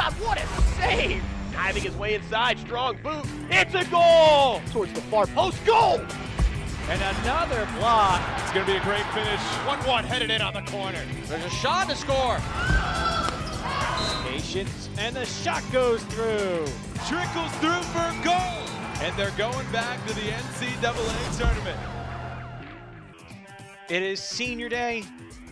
God, what a save! Diving his way inside, strong boot. It's a goal! Towards the far post, goal! And another block. It's going to be a great finish. 1-1 headed in on the corner. There's a shot to score. Patience, and the shot goes through. Trickles through for a goal. And they're going back to the NCAA tournament. It is senior day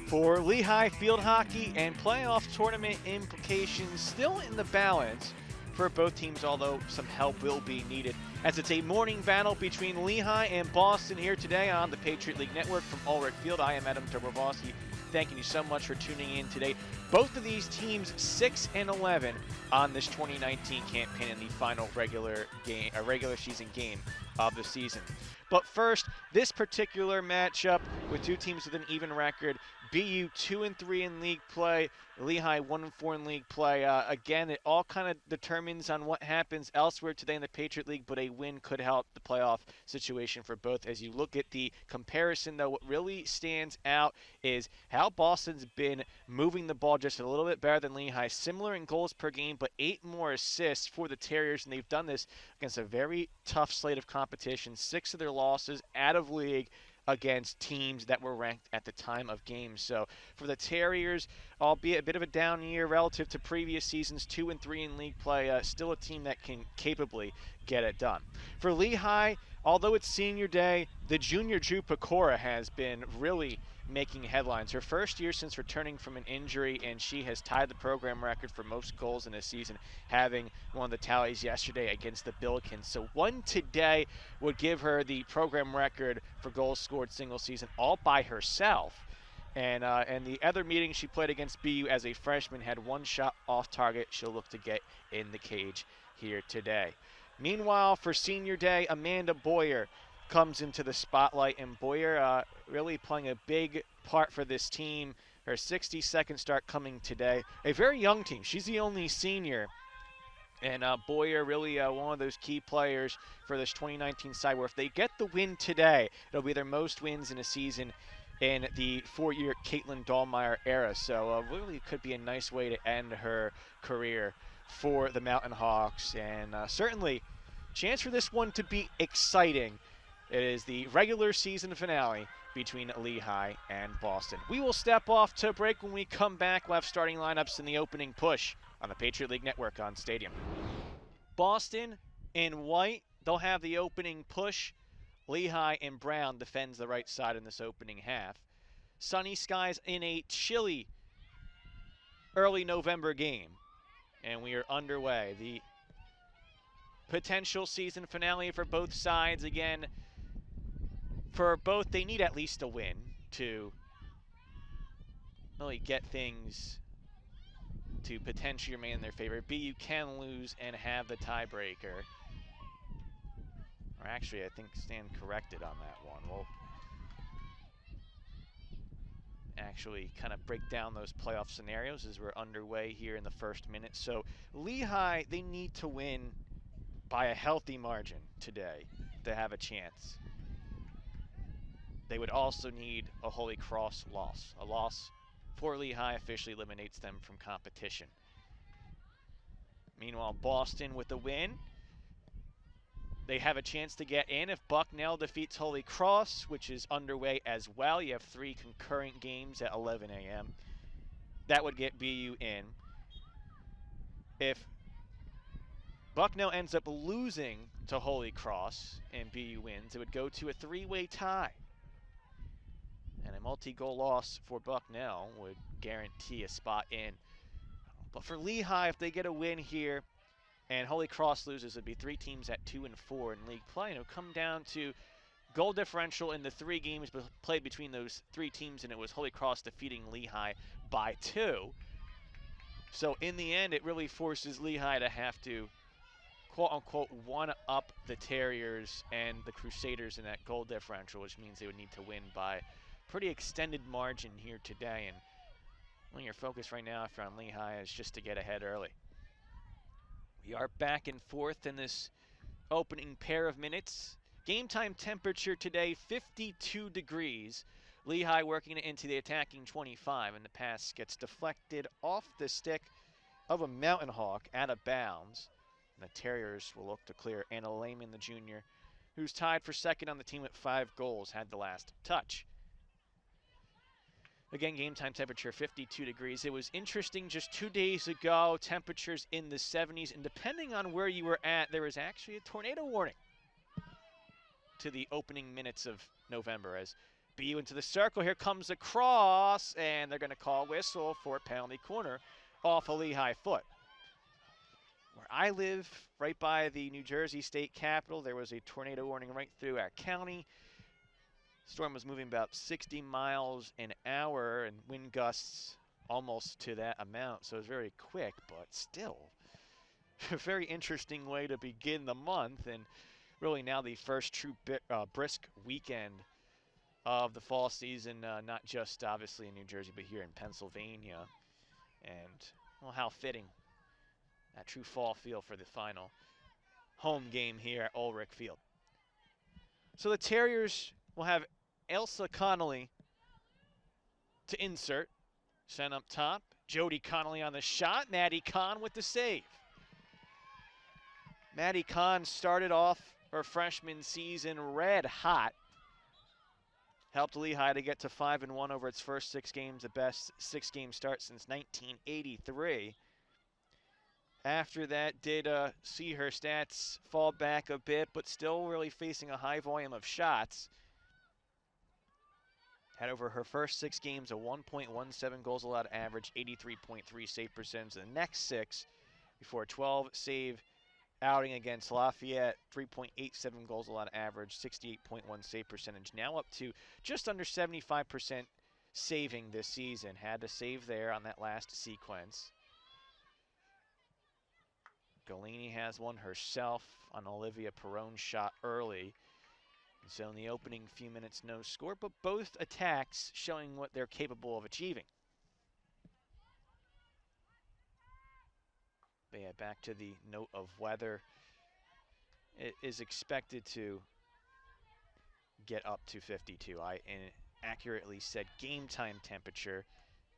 for Lehigh field hockey, and playoff tournament implications still in the balance for both teams, although some help will be needed. As it's a morning battle between Lehigh and Boston here today on the Patriot League Network from Ulrich Field. I am Adam Dobrovolsky. Thanking you so much for tuning in today. Both of these teams 6-11 on this 2019 campaign in the final regular season game of the season. But first, this particular matchup with two teams with an even record, BU 2-3 in league play, Lehigh 1-4 in league play. Again, it all kind of determines on what happens elsewhere today in the Patriot League, but a win could help the playoff situation for both. As you look at the comparison, though, what really stands out is how Boston's been moving the ball just a little bit better than Lehigh. Similar in goals per game, but 8 more assists for the Terriers, and they've done this against a very tough slate of competition. 6 of their losses out of league against teams that were ranked at the time of games. So for the Terriers, albeit a bit of a down year relative to previous seasons, 2-3 in league play, still a team that can capably get it done. For Lehigh, although it's senior day, the junior Drew Pakora has been really making headlines. Her first year since returning from an injury, and she has tied the program record for most goals in a season, having one of the tallies yesterday against the Billikens. So one today would give her the program record for goals scored single season all by herself. And the other meeting she played against BU as a freshman had 1 shot off target. She'll look to get in the cage here today. Meanwhile, for senior day, Amanda Boyer comes into the spotlight, and Boyer really playing a big part for this team. Her 62nd start coming today. A very young team. She's the only senior. And Boyer really one of those key players for this 2019 side, where if they get the win today, it'll be their most wins in a season in the 4-year Caitlin Dahlmeyer era. So really could be a nice way to end her career for the Mountain Hawks. And certainly chance for this one to be exciting. It is the regular season finale between Lehigh and Boston. We will step off to break. When we come back, we'll have starting lineups in the opening push on the Patriot League Network on Stadium. Boston in white, they'll have the opening push. Lehigh in brown defends the right side in this opening half. Sunny skies in a chilly early November game, and we are underway. The potential season finale for both sides. Again, for both, they need at least a win to really get things to potentially remain in their favor. BU can lose and have the tiebreaker. Or actually, I think stand corrected on that one. We'll actually kind of break down those playoff scenarios as we're underway here in the first minute. So Lehigh, they need to win by a healthy margin today to have a chance. They would also need a Holy Cross loss. A loss for Lehigh officially eliminates them from competition. Meanwhile, Boston with the win, they have a chance to get in if Bucknell defeats Holy Cross, which is underway as well. You have 3 concurrent games at 11 a.m. That would get BU in. If Bucknell ends up losing to Holy Cross and BU wins, it would go to a 3-way tie. And a multi-goal loss for Bucknell would guarantee a spot in. But for Lehigh, if they get a win here and Holy Cross loses, it would be 3 teams at 2-4 in league play. And it would come down to goal differential in the 3 games played between those 3 teams, and it was Holy Cross defeating Lehigh by 2. So in the end, it really forces Lehigh to have to, quote-unquote, one-up the Terriers and the Crusaders in that goal differential, which means they would need to win by pretty extended margin here today. And well, your focus right now, if you're on Lehigh, is just to get ahead early. We are back and forth in this opening pair of minutes. Game time temperature today, 52 degrees. Lehigh working it into the attacking 25, and the pass gets deflected off the stick of a Mountain Hawk out of bounds. And the Terriers will look to clear Anna Lehman, the junior, who's tied for second on the team with 5 goals, had the last touch. Again, game time temperature 52 degrees. It was interesting just 2 days ago, temperatures in the 70s, and depending on where you were at, there was actually a tornado warning to the opening minutes of November. As BU into the circle, here comes a cross, and they're going to call whistle for penalty corner off a Lehigh foot. Where I live, right by the New Jersey state capitol, there was a tornado warning right through our county. Storm was moving about 60 miles an hour and wind gusts almost to that amount, so it was very quick, but still a very interesting way to begin the month, and really now the first true brisk weekend of the fall season, not just obviously in New Jersey, but here in Pennsylvania. And, well, how fitting, that true fall feel for the final home game here at Ulrich Field. So the Terriers will have Elsa Connelly to insert. Sent up top. Jody Connelly on the shot. Maddie Kahn with the save. Maddie Kahn started off her freshman season red hot. Helped Lehigh to get to 5-1 over its first 6 games, the best 6-game start since 1983. After that, did see her stats fall back a bit, but still really facing a high volume of shots. Had over her first 6 games a 1.17 goals allowed average, 83.3 save percentage. The next 6 before a 12-save outing against Lafayette, 3.87 goals allowed average, 68.1 save percentage. Now up to just under 75% saving this season. Had to save there on that last sequence. Galini has one herself on Olivia Peron shot early. And so in the opening few minutes, no score, but both attacks showing what they're capable of achieving. But yeah, back to the note of weather. It is expected to get up to 52. I accurately said game time temperature,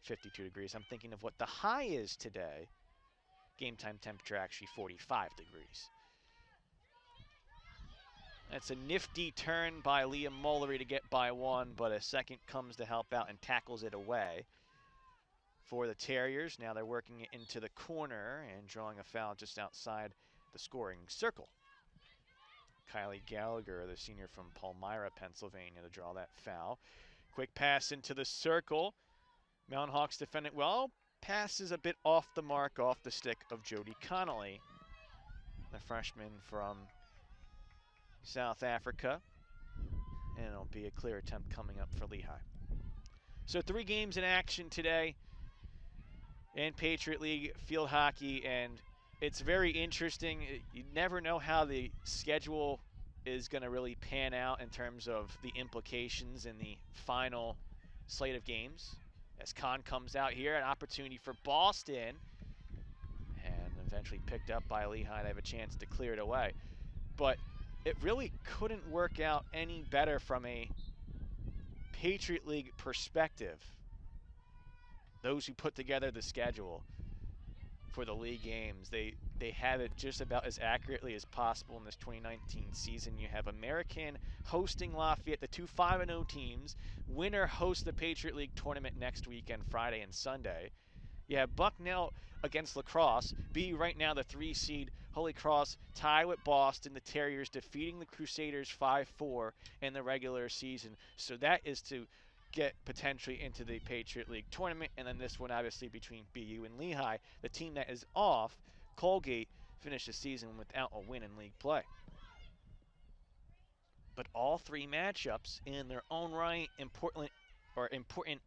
52 degrees. I'm thinking of what the high is today. Game time temperature actually 45 degrees. That's a nifty turn by Liam Muller to get by one, but a second comes to help out and tackles it away for the Terriers. Now they're working it into the corner and drawing a foul just outside the scoring circle. Kylie Gallagher, the senior from Palmyra, Pennsylvania, to draw that foul. Quick pass into the circle. Mountain Hawks defend it well. Passes a bit off the mark, off the stick of Jody Connelly, the freshman from South Africa. And it'll be a clear attempt coming up for Lehigh. So 3 games in action today in Patriot League field hockey, and it's very interesting. You never know how the schedule is going to really pan out in terms of the implications in the final slate of games. As Kahn comes out here, an opportunity for Boston, and eventually picked up by Lehigh. They have a chance to clear it away. But it really couldn't work out any better from a Patriot League perspective. Those who put together the schedule for the league games, they had it just about as accurately as possible in this 2019 season. You have American hosting Lafayette, the 2 5-0 teams. Winner hosts the Patriot League tournament next weekend, Friday and Sunday. You have Bucknell against La Crosse. BU right now the 3 seed. Holy Cross tie with Boston. The Terriers defeating the Crusaders 5-4 in the regular season. So that is to get potentially into the Patriot League tournament. And then this one obviously between BU and Lehigh. The team that is off, Colgate, finished the season without a win in league play. But all 3 matchups in their own right, important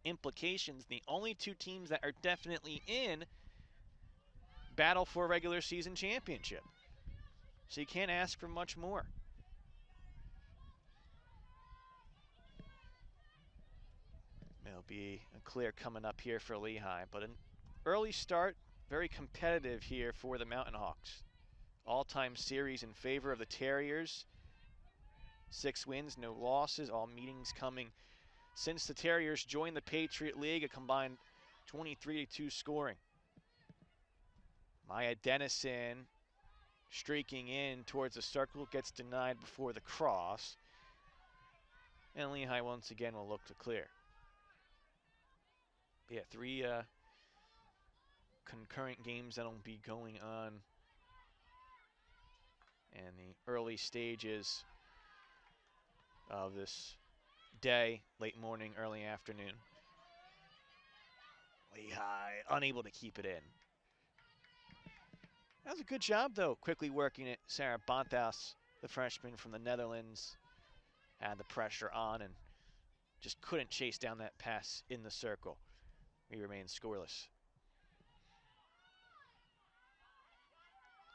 implications. The only 2 teams that are definitely in battle for a regular season championship. So you can't ask for much more. It'll be a clear coming up here for Lehigh, but an early start, very competitive here for the Mountain Hawks. All-time series in favor of the Terriers. 6 wins, no losses, all meetings coming since the Terriers joined the Patriot League, a combined 23-2 scoring. Maya Dennison streaking in towards the circle, gets denied before the cross. And Lehigh once again will look to clear. Yeah, 3 concurrent games that'll be going on in the early stages of this day, late morning, early afternoon. Lehigh unable to keep it in. That was a good job, though, quickly working it. Sarah Bontas, the freshman from the Netherlands, had the pressure on and just couldn't chase down that pass in the circle. We remain scoreless.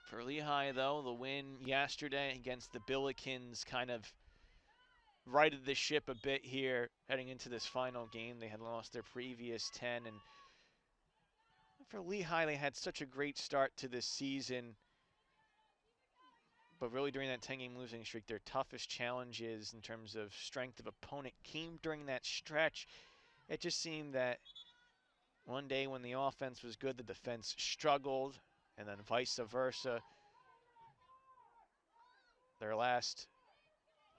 For Lehigh, though, the win yesterday against the Billikens kind of righted the ship a bit here heading into this final game. They had lost their previous 10, and for Lehigh, they had such a great start to this season, but really during that 10-game losing streak, their toughest challenges in terms of strength of opponent came during that stretch. It just seemed that one day when the offense was good, the defense struggled, and then vice versa. Their last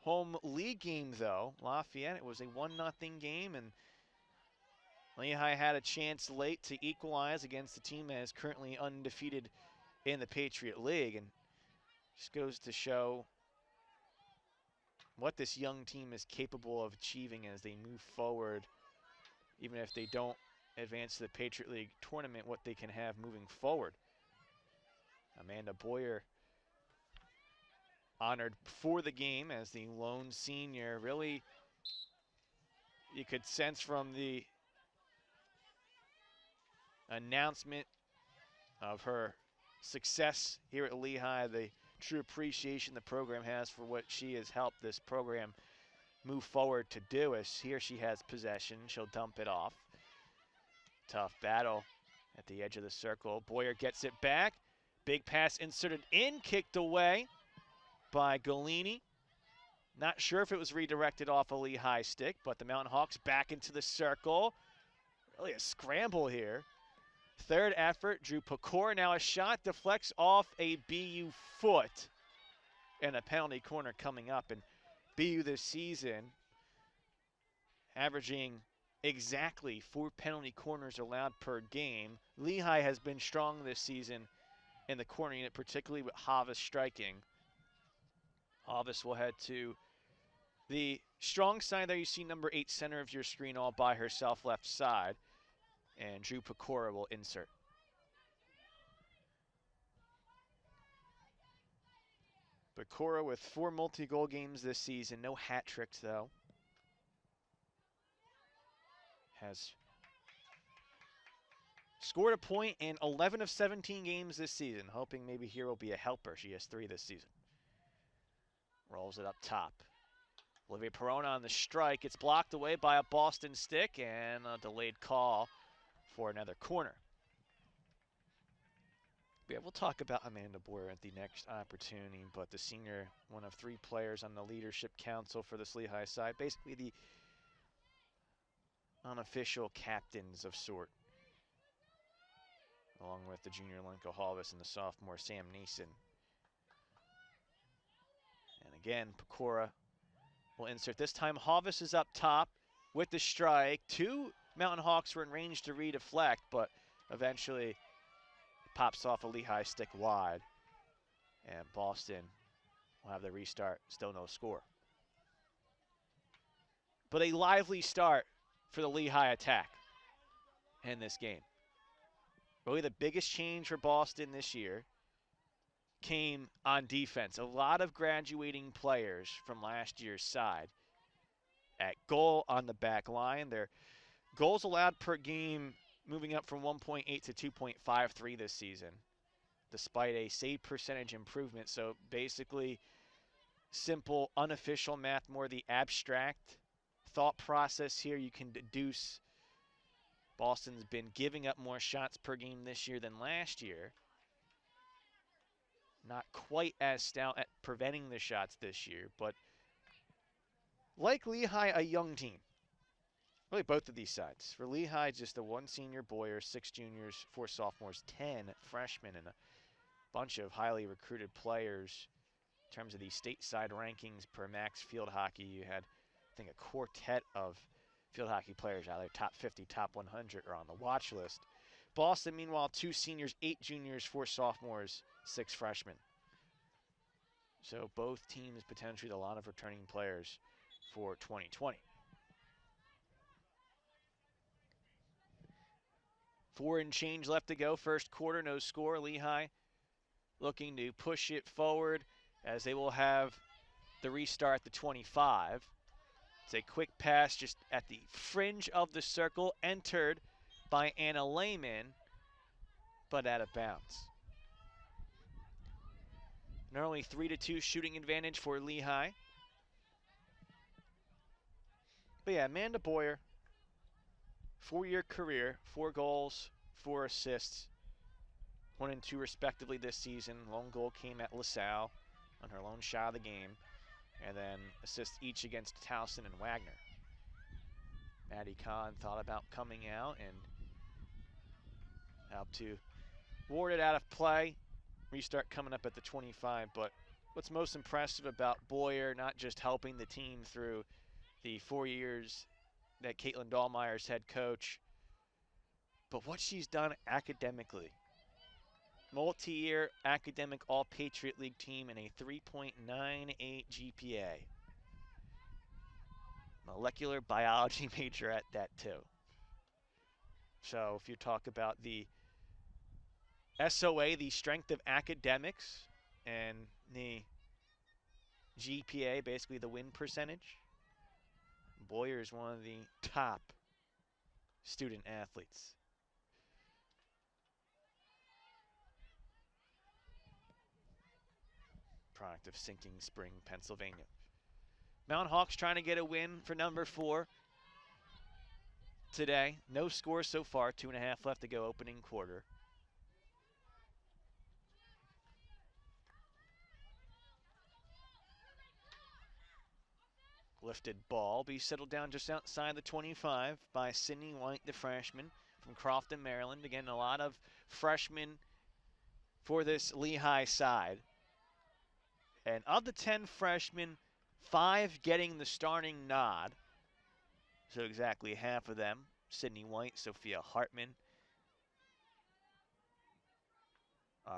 home league game, though, Lafayette, it was a 1-0 game, and Lehigh had a chance late to equalize against a team that is currently undefeated in the Patriot League, and just goes to show what this young team is capable of achieving as they move forward, even if they don't advance to the Patriot League tournament, what they can have moving forward. Amanda Boyer honored for the game as the lone senior. Really, you could sense from the announcement of her success here at Lehigh the true appreciation the program has for what she has helped this program move forward to do. As here she has possession, she'll dump it off. Tough battle at the edge of the circle. Boyer gets it back. Big pass inserted in, kicked away by Galini. Not sure if it was redirected off a Lehigh stick, but the Mountain Hawks back into the circle. Really a scramble here. Third effort, drew Pakora. Now a shot deflects off a BU foot. And a penalty corner coming up. And BU this season averaging exactly 4 penalty corners allowed per game. Lehigh has been strong this season in the corner unit, particularly with Havis striking. Havis will head to the strong side there. You see number 8 center of your screen all by herself, left side. And Drew Pakora will insert. Pakora with 4 multi-goal games this season. No hat tricks, though. Has scored a point in 11 of 17 games this season. Hoping maybe here will be a helper. She has 3 this season. Rolls it up top. Olivia Peron on the strike. It's blocked away by a Boston stick and a delayed call for another corner. Yeah, we'll talk about Amanda Boyer at the next opportunity, but the senior, one of 3 players on the leadership council for this Lehigh side, basically the unofficial captains of sort, along with the junior Lenko Halvis and the sophomore Sam Neeson. And again, Pakora will insert. This time Halvis is up top with the strike. 2 Mountain Hawks were in range to redeflect, but eventually it pops off a Lehigh stick wide. And Boston will have the restart, still no score. But a lively start for the Lehigh attack in this game. Really the biggest change for Boston this year came on defense. A lot of graduating players from last year's side at goal on the back line. Their goals allowed per game moving up from 1.8 to 2.53 this season, despite a save percentage improvement. So basically, simple, unofficial math, more the abstract thought process here. You can deduce Boston's been giving up more shots per game this year than last year. Not quite as stout at preventing the shots this year, but like Lehigh, a young team. Really both of these sides. For Lehigh, just the 1 senior Boyer, 6 juniors, 4 sophomores, 10 freshmen, and a bunch of highly recruited players. In terms of the stateside rankings per Max Field Hockey, you had, I think, a quartet of field hockey players, either top 50, top 100, or on the watch list. Boston, meanwhile, 2 seniors, 8 juniors, 4 sophomores, 6 freshmen. So both teams potentially a lot of returning players for 2020. 4 and change left to go. First quarter, no score. Lehigh looking to push it forward as they will have the restart at the 25. It's a quick pass just at the fringe of the circle, entered by Anna Lehman, but out of bounds. An early 3-2 shooting advantage for Lehigh. But yeah, Amanda Boyer, 4-year career, 4 goals, 4 assists, 1 and 2 respectively this season. Lone goal came at LaSalle on her lone shot of the game, and then assists each against Towson and Wagner. Maddie Kahn thought about coming out and helped to ward it out of play. Restart coming up at the 25, but what's most impressive about Boyer, not just helping the team through the 4 years that Caitlin Dahlmeyer's head coach, but what she's done academically. Multi-year academic all-Patriot League team and a 3.98 GPA. Molecular biology major at that too. So if you talk about the SOA, the strength of academics, and the GPA, basically the win percentage, Boyer is one of the top student athletes. Product of Sinking Spring, Pennsylvania. Mount Hawks trying to get a win for number 4 today. No score so far, 2.5 left to go opening quarter. Lifted ball, be settled down just outside the 25 by Sydney White, the freshman from Crofton, Maryland. Again, a lot of freshmen for this Lehigh side. And of the 10 freshmen, 5 getting the starting nod. So exactly half of them. Sydney White, Sophia Hartman,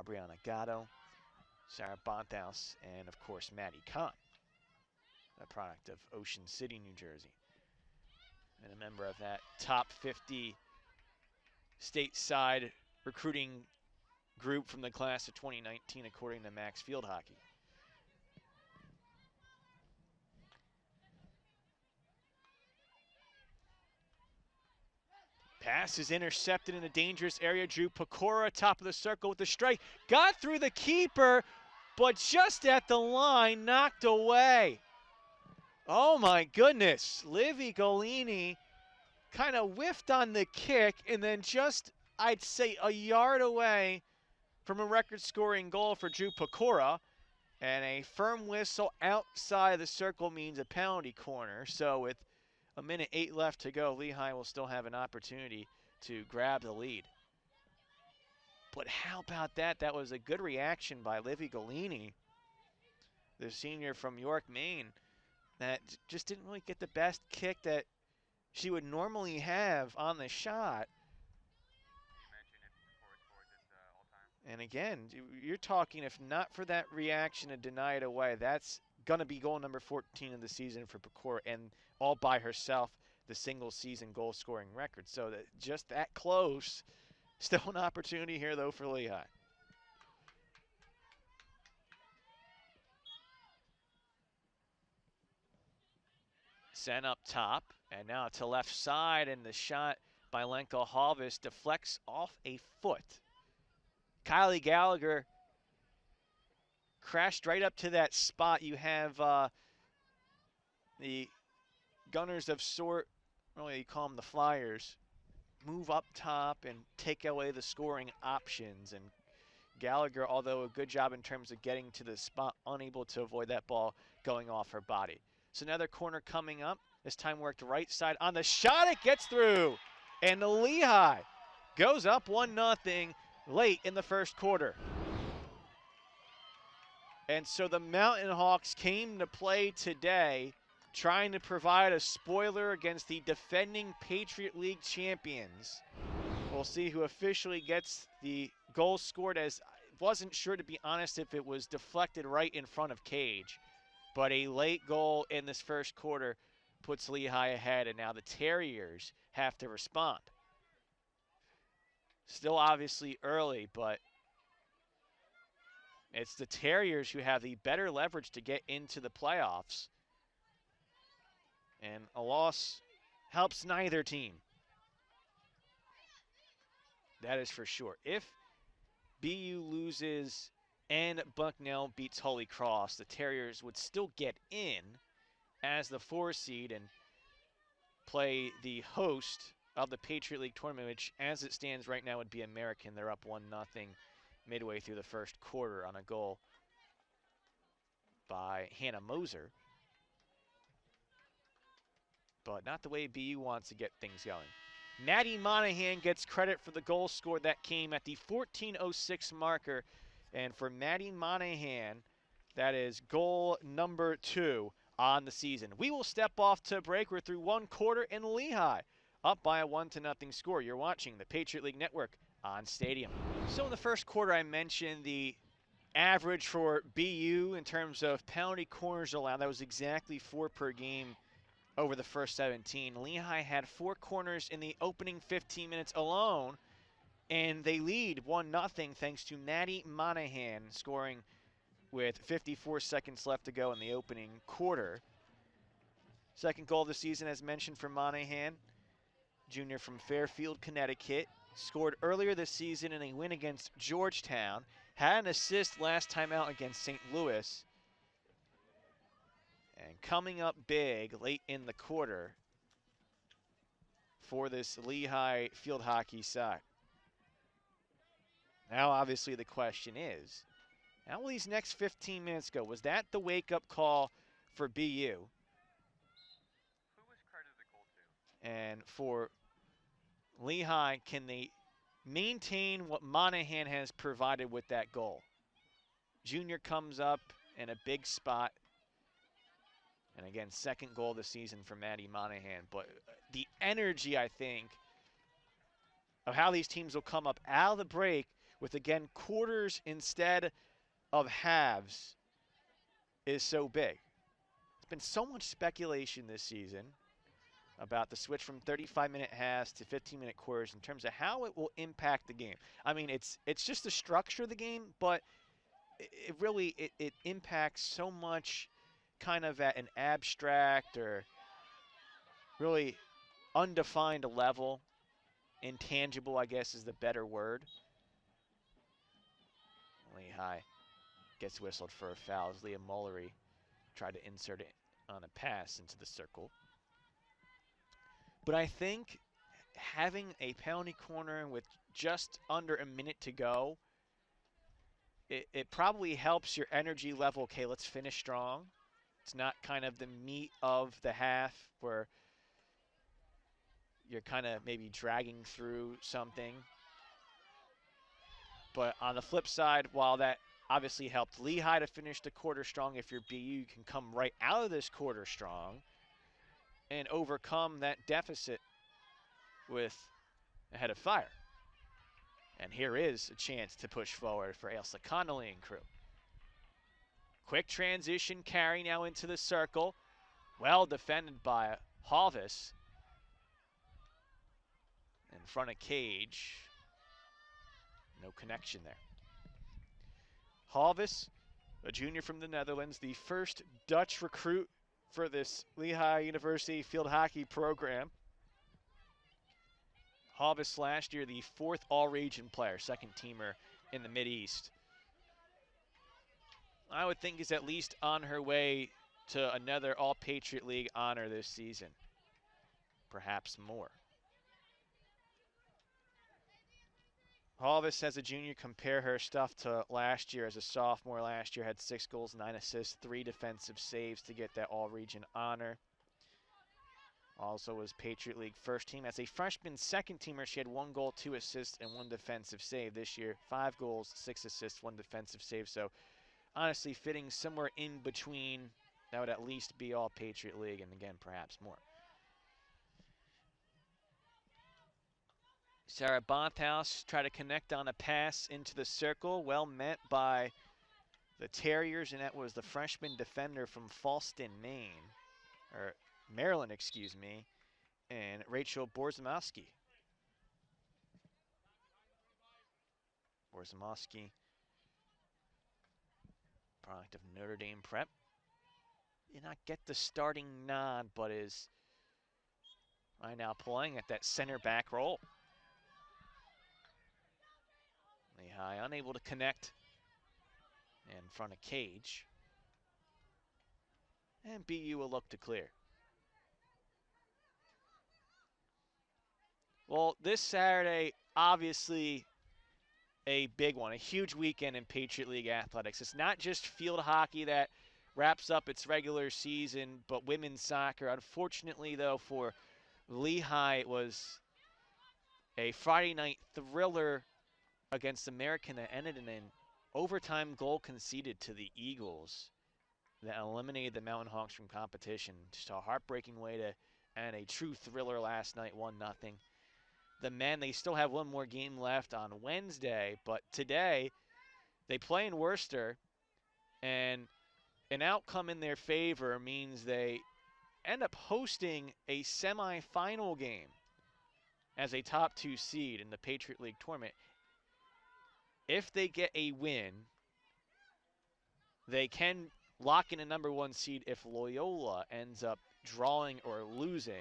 Brianna Gatto, Sarah Bonthouse, and of course Maddie Kahn, a product of Ocean City, New Jersey, and a member of that top 50 stateside recruiting group from the class of 2019, according to Max Field Hockey. Pass is intercepted in a dangerous area. Drew Pakora, top of the circle with the strike. Got through the keeper, but just at the line, knocked away. Oh my goodness. Livy Golini kind of whiffed on the kick and then just, I'd say, a yard away from a record-scoring goal for Drew Pakora. And a firm whistle outside the circle means a penalty corner. So with 1:08 left to go, Lehigh will still have an opportunity to grab the lead. But how about that? That was a good reaction by Livy Golini, the senior from York, Maine, that just didn't really get the best kick that she would normally have on the shot. And again, you're talking, if not for that reaction to deny it away, that's going to be goal number 14 of the season for Pakora, and all by herself, the single season goal scoring record. So that just that close. Still an opportunity here, though, for Lehigh. Sent up top, and now to left side, and the shot by Lenka Halvis deflects off a foot. Kylie Gallagher crashed right up to that spot. You have the Gunners of sort, really you call them the Flyers, move up top and take away the scoring options. And Gallagher, although a good job in terms of getting to the spot, unable to avoid that ball going off her body. So another corner coming up. This time worked right side on the shot. It gets through. And the Lehigh goes up 1-0 late in the first quarter. And so the Mountain Hawks came to play today, trying to provide a spoiler against the defending Patriot League champions. We'll see who officially gets the goal scored, as I wasn't sure, to be honest, if it was deflected right in front of cage. But a late goal in this first quarter puts Lehigh ahead, and now the Terriers have to respond. Still obviously early, but it's the Terriers who have the better leverage to get into the playoffs. And a loss helps neither team. That is for sure. If BU loses and Bucknell beats Holy Cross, the Terriers would still get in as the 4 seed and play the host of the Patriot League tournament, which as it stands right now would be American. They're up 1-0 midway through the first quarter on a goal by Hannah Moser. But not the way BU wants to get things going. Maddie Monahan gets credit for the goal scored. That came at the 14:06 marker. And for Maddie Monahan, that is goal number 2 on the season. We will step off to break. We're through 1 quarter in Lehigh, up by a 1-0 score. You're watching the Patriot League Network on Stadium. So in the first quarter, I mentioned the average for BU in terms of penalty corners allowed. That was exactly 4 per game over the first 17. Lehigh had 4 corners in the opening 15 minutes alone, and they lead 1-0 thanks to Maddie Monahan scoring with 54 seconds left to go in the opening quarter. Second goal of the season, as mentioned, for Monahan, junior from Fairfield, Connecticut. Scored earlier this season in a win against Georgetown. Had an assist last time out against St. Louis. And coming up big late in the quarter for this Lehigh field hockey side. Now obviously the question is, how will these next 15 minutes go? Was that the wake-up call for BU? Who was credited the goal to? And for Lehigh, can they maintain what Monahan has provided with that goal? Junior comes up in a big spot. And again, second goal of the season for Maddie Monahan. But the energy, I think, of how these teams will come up out of the break with, again, quarters instead of halves is so big. There's been so much speculation this season about the switch from 35-minute halves to 15-minute quarters in terms of how it will impact the game. I mean, it's just the structure of the game, but it really impacts so much kind of at an abstract or really undefined level. Intangible, I guess, is the better word. Lehigh gets whistled for a foul as Leah Muller tried to insert it on a pass into the circle. But I think having a penalty corner with just under a minute to go, it probably helps your energy level. Okay, let's finish strong. It's not kind of the meat of the half where you're kind of maybe dragging through something. But on the flip side, while that obviously helped Lehigh to finish the quarter strong, if you're BU, you can come right out of this quarter strong and overcome that deficit with a head of fire. And here is a chance to push forward for Elsa, Connelly and crew. Quick transition carry now into the circle. Well defended by Halvis. In front of cage. No connection there. Halvis, a junior from the Netherlands, the first Dutch recruit for this Lehigh University field hockey program. Halvis last year, the 4th all-region player, second teamer in the Mideast. I would think is at least on her way to another All-Patriot League honor this season. Perhaps more. Halvis as a junior, compare her stuff to last year as a sophomore. Last year had 6 goals, 9 assists, 3 defensive saves to get that all-region honor. Also was Patriot League first team. As a freshman second teamer, she had 1 goal, 2 assists, and 1 defensive save. This year, 5 goals, 6 assists, 1 defensive save. So honestly, fitting somewhere in between, that would at least be all Patriot League, and again, perhaps more. Sarah Bonthouse tried to connect on a pass into the circle, well met by the Terriers, and that was the freshman defender from Falston, Maryland, excuse me, and Rachel Borzymowski. Borzymowski, product of Notre Dame prep. Did not get the starting nod, but is right now playing at that center back role. Lehi unable to connect in front of cage. And BU will look to clear. Well, this Saturday, obviously a big one, a huge weekend in Patriot League athletics. It's not just field hockey that wraps up its regular season, but women's soccer. Unfortunately, though, for Lehigh, it was a Friday night thriller against American that ended in an overtime goal conceded to the Eagles that eliminated the Mountain Honks from competition. Just a heartbreaking way to end a true thriller last night, 1-0. The men, they still have 1 more game left on Wednesday, but today they play in Worcester, and an outcome in their favor means they end up hosting a semifinal game as a top 2 seed in the Patriot League tournament. If they get a win, they can lock in a number 1 seed if Loyola ends up drawing or losing.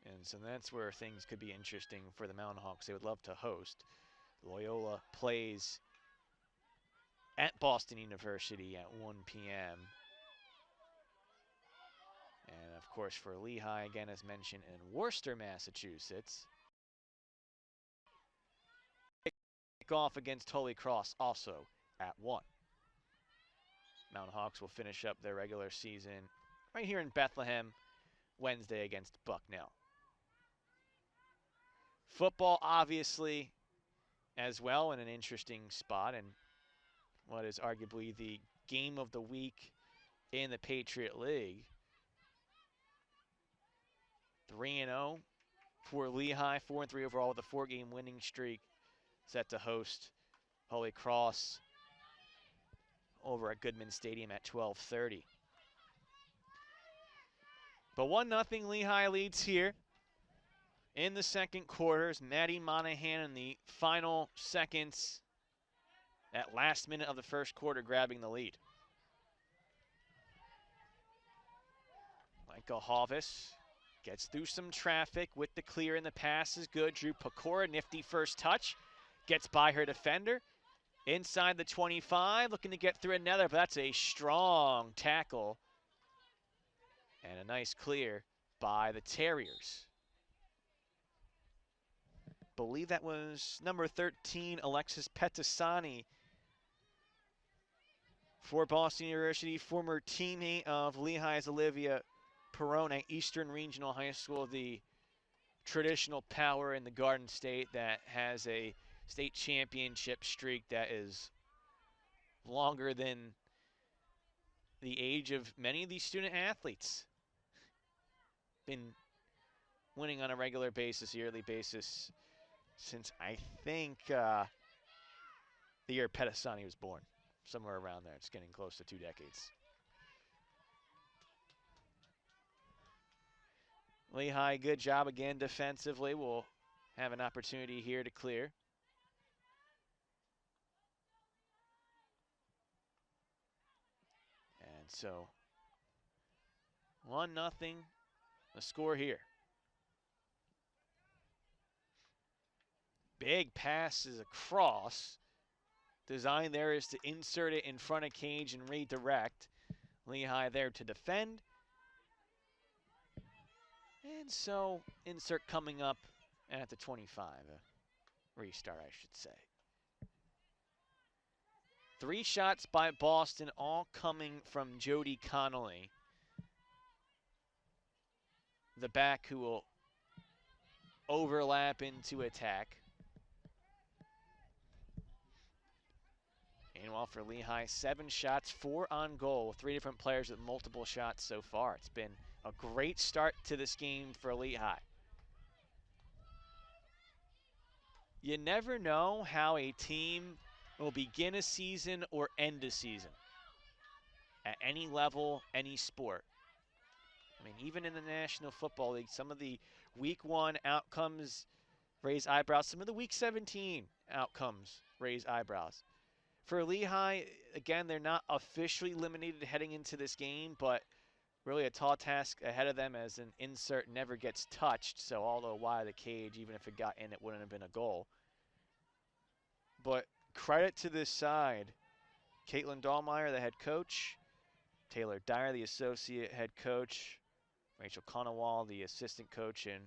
And so that's where things could be interesting for the Mountain Hawks. They would love to host. Loyola plays at Boston University at 1 p.m. And of course for Lehigh, again as mentioned, in Worcester, Massachusetts. Off against Holy Cross also at 1. Mountain Hawks will finish up their regular season right here in Bethlehem Wednesday against Bucknell. Football, obviously, as well, in an interesting spot, and what is arguably the game of the week in the Patriot League. 3-0 for Lehigh, 4-3 overall with a 4-game winning streak, set to host Holy Cross over at Goodman Stadium at 12:30. But 1-0 Lehigh leads here in the second quarter as Maddie Monahan in the final seconds at last minute of the first quarter grabbing the lead. Michael Hovis gets through some traffic with the clear, and the pass is good. Drew Pakora, nifty first touch, gets by her defender. Inside the 25, looking to get through another, but that's a strong tackle. And a nice clear by the Terriers. Believe that was number 13, Alexis Petisani, for Boston University, former teammate of Lehigh's Olivia Peron at Eastern Regional High School, the traditional power in the Garden State that has a state championship streak that is longer than the age of many of these student athletes. Been winning on a regular basis, yearly basis, since I think the year Petisani was born. Somewhere around there. It's getting close to 2 decades. Lehigh, good job again defensively. We'll have an opportunity here to clear. And so 1-0, the score here. Big passes across. Design there is to insert it in front of cage and redirect. Lehigh there to defend. And so insert coming up at the 25. A restart, I should say. 3 shots by Boston, all coming from Jody Connelly. the back who will overlap into attack. Meanwhile, for Lehigh, 7 shots, 4 on goal. 3 different players with multiple shots so far. It's been a great start to this game for Lehigh. You never know how a team will begin a season or end a season at any level, any sport. I mean, even in the National Football League, some of the Week 1 outcomes raise eyebrows. Some of the Week 17 outcomes raise eyebrows. For Lehigh, again, they're not officially eliminated heading into this game, but really a tall task ahead of them as an insert never gets touched. So although wide of the cage, even if it got in, it wouldn't have been a goal. But credit to this side. Caitlin Dahlmeyer, the head coach. Taylor Dyer, the associate head coach. Rachel Connewall, the assistant coach, and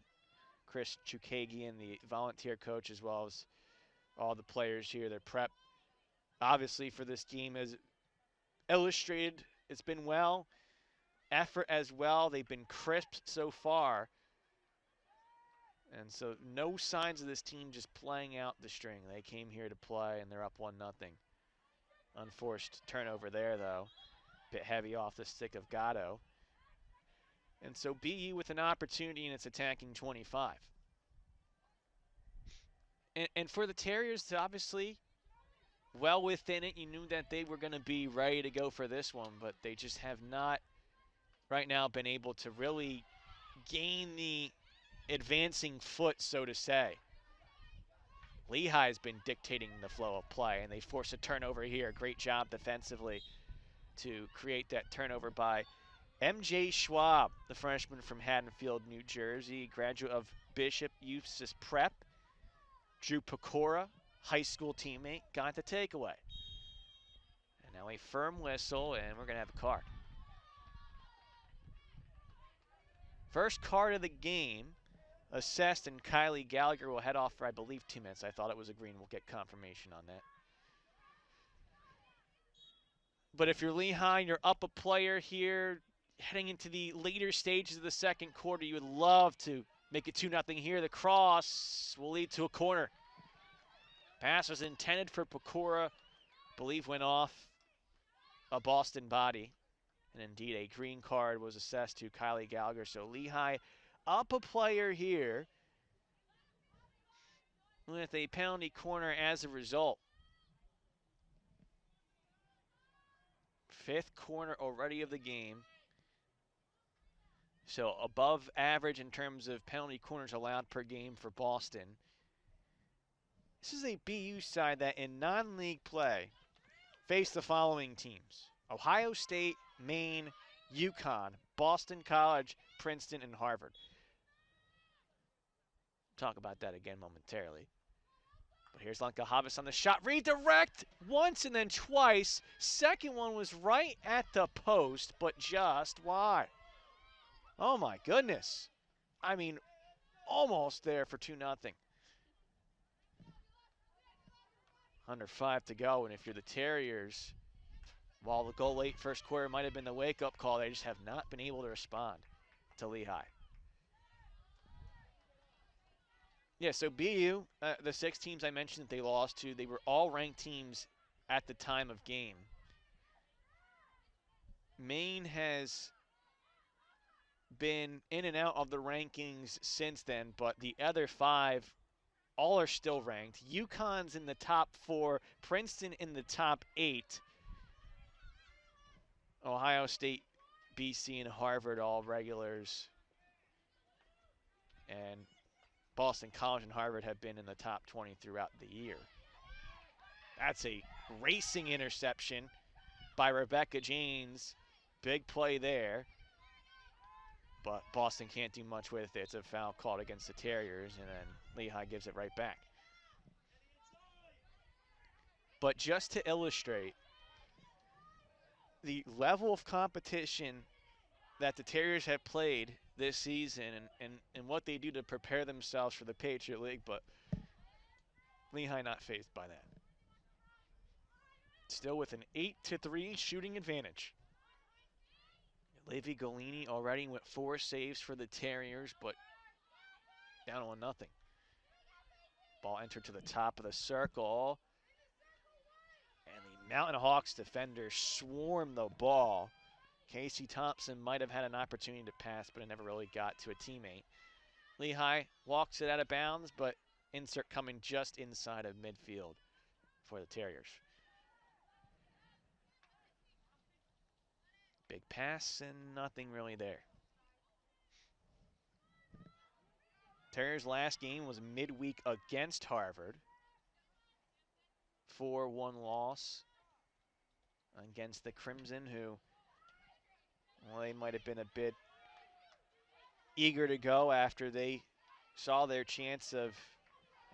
Chris Chukagian, the volunteer coach, as well as all the players here. Their prep, obviously, for this game is illustrated. It's been well. Effort as well. They've been crisp so far. And so no signs of this team just playing out the string. They came here to play, and they're up 1-0. Unforced turnover there, though. Bit heavy off the stick of Gatto. And so BU with an opportunity in its attacking 25. And for the Terriers to obviously well within it, you knew that they were going to be ready to go for this one, but they just have not right now been able to really gain the advancing foot, so to say. Lehigh has been dictating the flow of play, and they force a turnover here. Great job defensively to create that turnover by MJ Schwab, the freshman from Haddonfield, New Jersey, graduate of Bishop Eustace Prep. Drew Pakora, high school teammate, got the takeaway. And now a firm whistle, and we're going to have a card. First card of the game, assessed, and Kylie Gallagher will head off for, I believe, 2 minutes. I thought it was a green. We'll get confirmation on that. But if you're Lehigh and you're up a player here, heading into the later stages of the second quarter, you would love to make it 2-0 here. The cross will lead to a corner. Pass was intended for Pakora, believe went off a Boston body. And indeed, a green card was assessed to Kylie Gallagher. So Lehigh up a player here with a penalty corner as a result. 5th corner already of the game. So above average in terms of penalty corners allowed per game for Boston. This is a BU side that in non-league play faced the following teams: Ohio State, Maine, UConn, Boston College, Princeton, and Harvard. Talk about that again momentarily. But here's Lanka Havis on the shot. Redirect once and then twice. Second one was right at the post, but just wide. Oh my goodness. I mean, almost there for 2-0. Under 5 to go, and if you're the Terriers, while the goal late first quarter might have been the wake-up call, they just have not been able to respond to Lehigh. Yeah, so BU, the 6 teams I mentioned that they lost to, they were all ranked teams at the time of game. Maine has been in and out of the rankings since then, but the other 5 all are still ranked. UConn's in the top 4, Princeton in the top 8. Ohio State, BC, and Harvard all regulars. And Boston College and Harvard have been in the top 20 throughout the year. That's a racing interception by Rebecca Janes. Big play there. But Boston can't do much with it. It's a foul called against the Terriers, and then Lehigh gives it right back. But just to illustrate the level of competition that the Terriers have played this season and what they do to prepare themselves for the Patriot League, but Lehigh not fazed by that. Still with an 8-3 shooting advantage. Levi Golini already with 4 saves for the Terriers, but down 1-0. Ball entered to the top of the circle. And the Mountain Hawks defenders swarm the ball. Casey Thompson might have had an opportunity to pass, but it never really got to a teammate. Lehigh walks it out of bounds, but insert coming just inside of midfield for the Terriers. Big pass and nothing really there. Terriers' last game was midweek against Harvard. 4-1 loss against the Crimson, who, well, they might have been a bit eager to go after they saw their chance of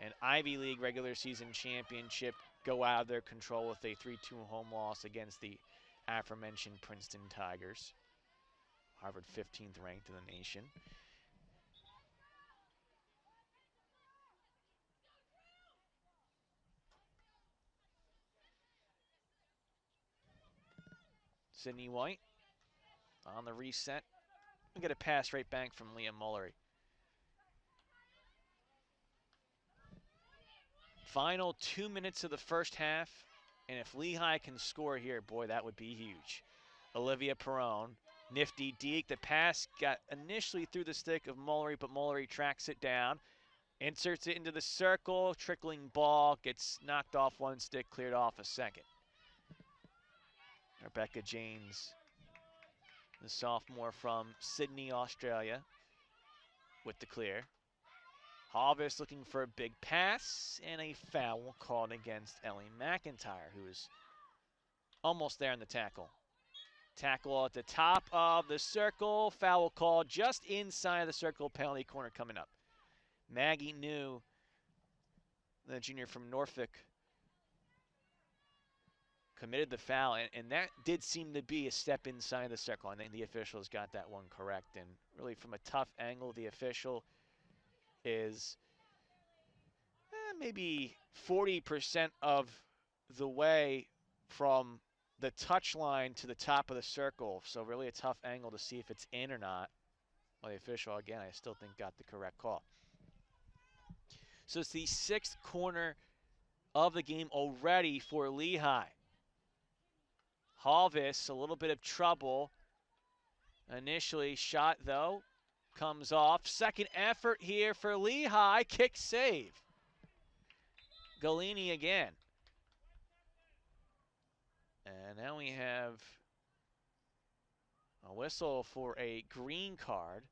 an Ivy League regular season championship go out of their control with a 3-2 home loss against the aforementioned Princeton Tigers. Harvard 15th ranked in the nation. Sydney White on the reset. We get a pass right back from Liam Muller. Final 2 minutes of the first half, and if Lehigh can score here, boy, that would be huge. Olivia Peron, nifty deke. The pass got initially through the stick of Muller, but Muller tracks it down, inserts it into the circle, trickling ball, gets knocked off one stick, cleared off a second. Rebecca James, the sophomore from Sydney, Australia, with the clear. Harvest looking for a big pass, and a foul called against Ellie McIntyre, who is almost there in the tackle. Tackle at the top of the circle, foul called just inside the circle, penalty corner coming up. Maggie New, the junior from Norfolk, committed the foul, and that did seem to be a step inside the circle. I think the officials got that one correct, and really from a tough angle, the official is maybe 40% of the way from the touch line to the top of the circle, so really a tough angle to see if it's in or not. Well, the official, again, I still think got the correct call. So it's the 6th corner of the game already for Lehigh. Halvis, a little bit of trouble. Initially shot, though, comes off. Second effort here for Lehigh. Kick save. Golini again. And now we have a whistle for a green card.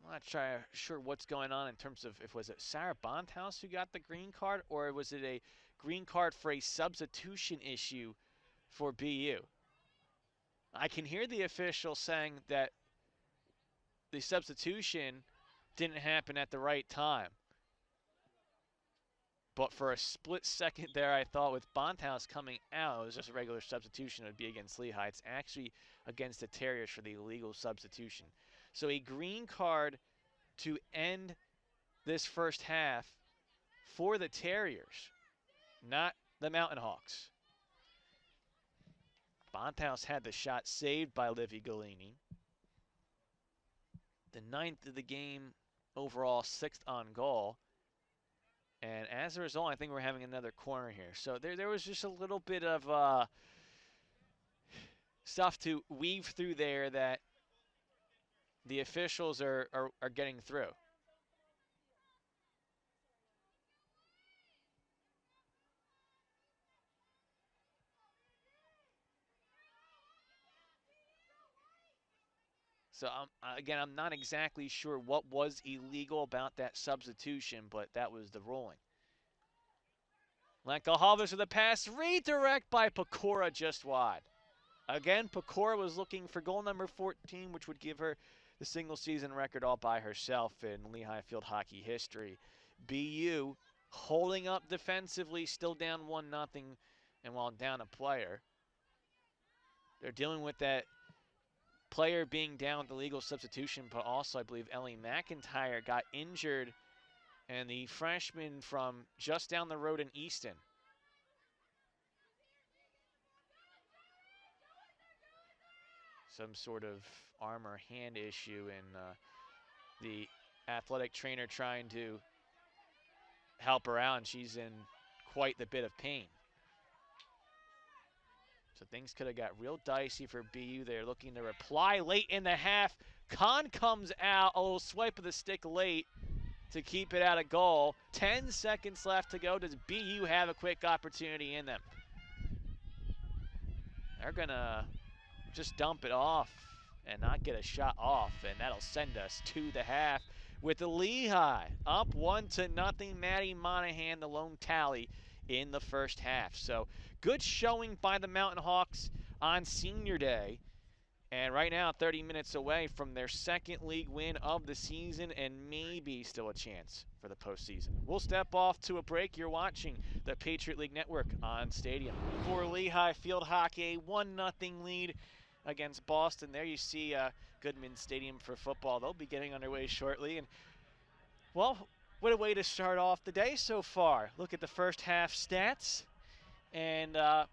I'm not sure what's going on in terms of if was it Sarah Bondhouse who got the green card, or was it a green card for a substitution issue for BU? I can hear the official saying that the substitution didn't happen at the right time. But for a split second there, I thought with Bondhouse coming out, it was just a regular substitution. It would be against Lehigh. It's actually against the Terriers for the illegal substitution. So a green card to end this first half for the Terriers, not the Mountain Hawks. Bondhouse had the shot saved by Livy Golini. The 9th of the game overall, 6th on goal. And as a result, I think we're having another corner here. So there was just a little bit of stuff to weave through there that the officials are getting through. So, again, I'm not exactly sure what was illegal about that substitution, but that was the ruling. Lenka Halvis with a pass, redirect by Pakora just wide. Again, Pakora was looking for goal number 14, which would give her the single season record all by herself in Lehigh field hockey history. BU holding up defensively, still down 1-0, and while down a player. They're dealing with that player being down with the legal substitution, but also I believe Ellie McIntyre got injured And the freshman from just down the road in Easton. Some sort of arm or hand issue, and the athletic trainer trying to help her out, and she's in quite the bit of pain. So things could have got real dicey for BU. They're looking to reply late in the half. Khan comes out, a little swipe of the stick late to keep it out of goal. 10 seconds left to go. Does BU have a quick opportunity in them? They're gonna just dump it off and not get a shot off, and that'll send us to the half with the Lehigh up 1-0. Maddie Monahan, the lone tally in the first half. So good showing by the Mountain Hawks on senior day. And right now, 30 minutes away from their second league win of the season, and maybe still a chance for the postseason. We'll step off to a break. You're watching the Patriot League Network on Stadium. For Lehigh field hockey, a 1-0 lead against Boston. There you see Goodman Stadium for football. They'll be getting underway shortly. And, well, what a way to start off the day so far. Look at the first half stats. And a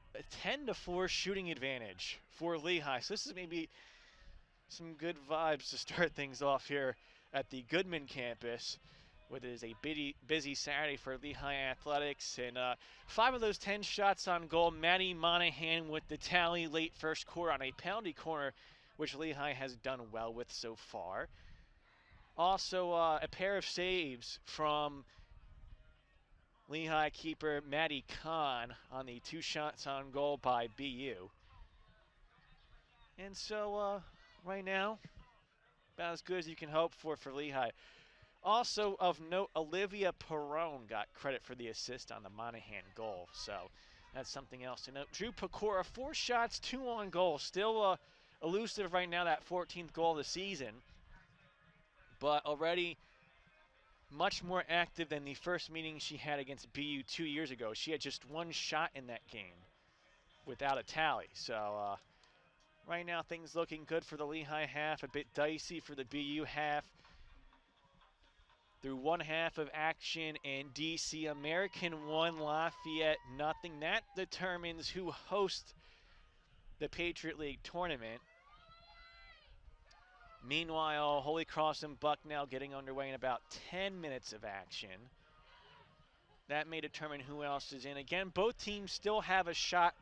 10-4 shooting advantage for Lehigh. So this is maybe some good vibes to start things off here at the Goodman campus, with it is a busy Saturday for Lehigh athletics. And 5 of those 10 shots on goal. Maddie Monahan with the tally late first quarter on a penalty corner, which Lehigh has done well with so far. Also a pair of saves from Lehigh keeper Maddie Kahn on the 2 shots on goal by BU. And so right now, about as good as you can hope for Lehigh. Also of note, Olivia Peron got credit for the assist on the Monahan goal. So that's something else to note. Pakora, 4 shots, 2 on goal. Still elusive right now, that 14th goal of the season. But already much more active than the first meeting she had against BU 2 years ago. She had just 1 shot in that game without a tally. So right now things looking good for the Lehigh half, a bit dicey for the BU half. Through 1 half of action, and DC American 1, Lafayette nothing. That determines who hosts the Patriot League tournament. Meanwhile, Holy Cross and Bucknell getting underway in about 10 minutes of action. That may determine who else is in. Again, both teams still have a shot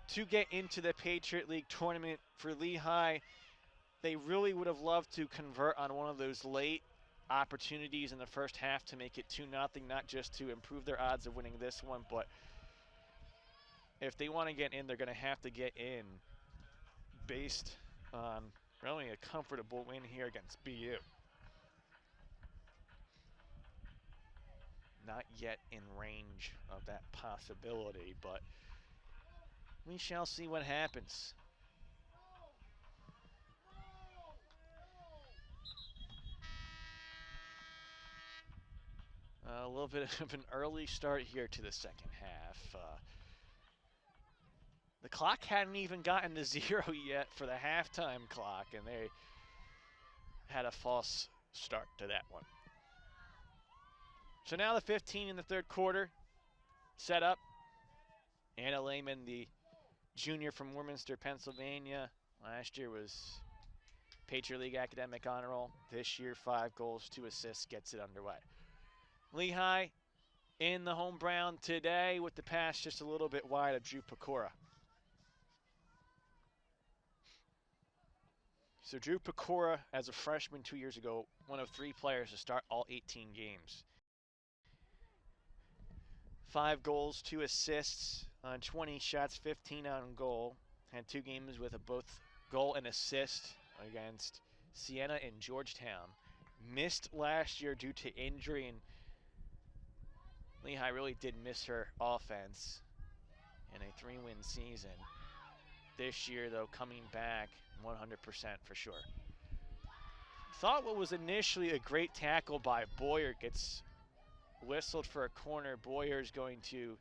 to get into the Patriot League tournament. For Lehigh, they really would have loved to convert on one of those late opportunities in the first half to make it 2-0, not just to improve their odds of winning this one, but if they want to get in, they're going to have to get in based on really a comfortable win here against BU. Not yet in range of that possibility, but we shall see what happens. A little bit of an early start here to the second half. The clock hadn't even gotten to 0 yet for the halftime clock, and they had a false start to that one. So now the 15 in the third quarter set up. Anna Lehman, the junior from Warminster, Pennsylvania. Last year was Patriot League Academic Honor Roll. This year, 5 goals, 2 assists, gets it underway. Lehigh in the home brown today with the pass just a little bit wide of Pakora. So Pakora, as a freshman 2 years ago, one of 3 players to start all 18 games. 5 goals, 2 assists on 20 shots, 15 on goal. Had 2 games with a both goal and assist against Siena and Georgetown. Missed last year due to injury, and Lehigh really did miss her offense in a 3-win season. This year, though, coming back 100% for sure. Thought what was initially a great tackle by Boyer gets whistled for a corner. Boyer's going to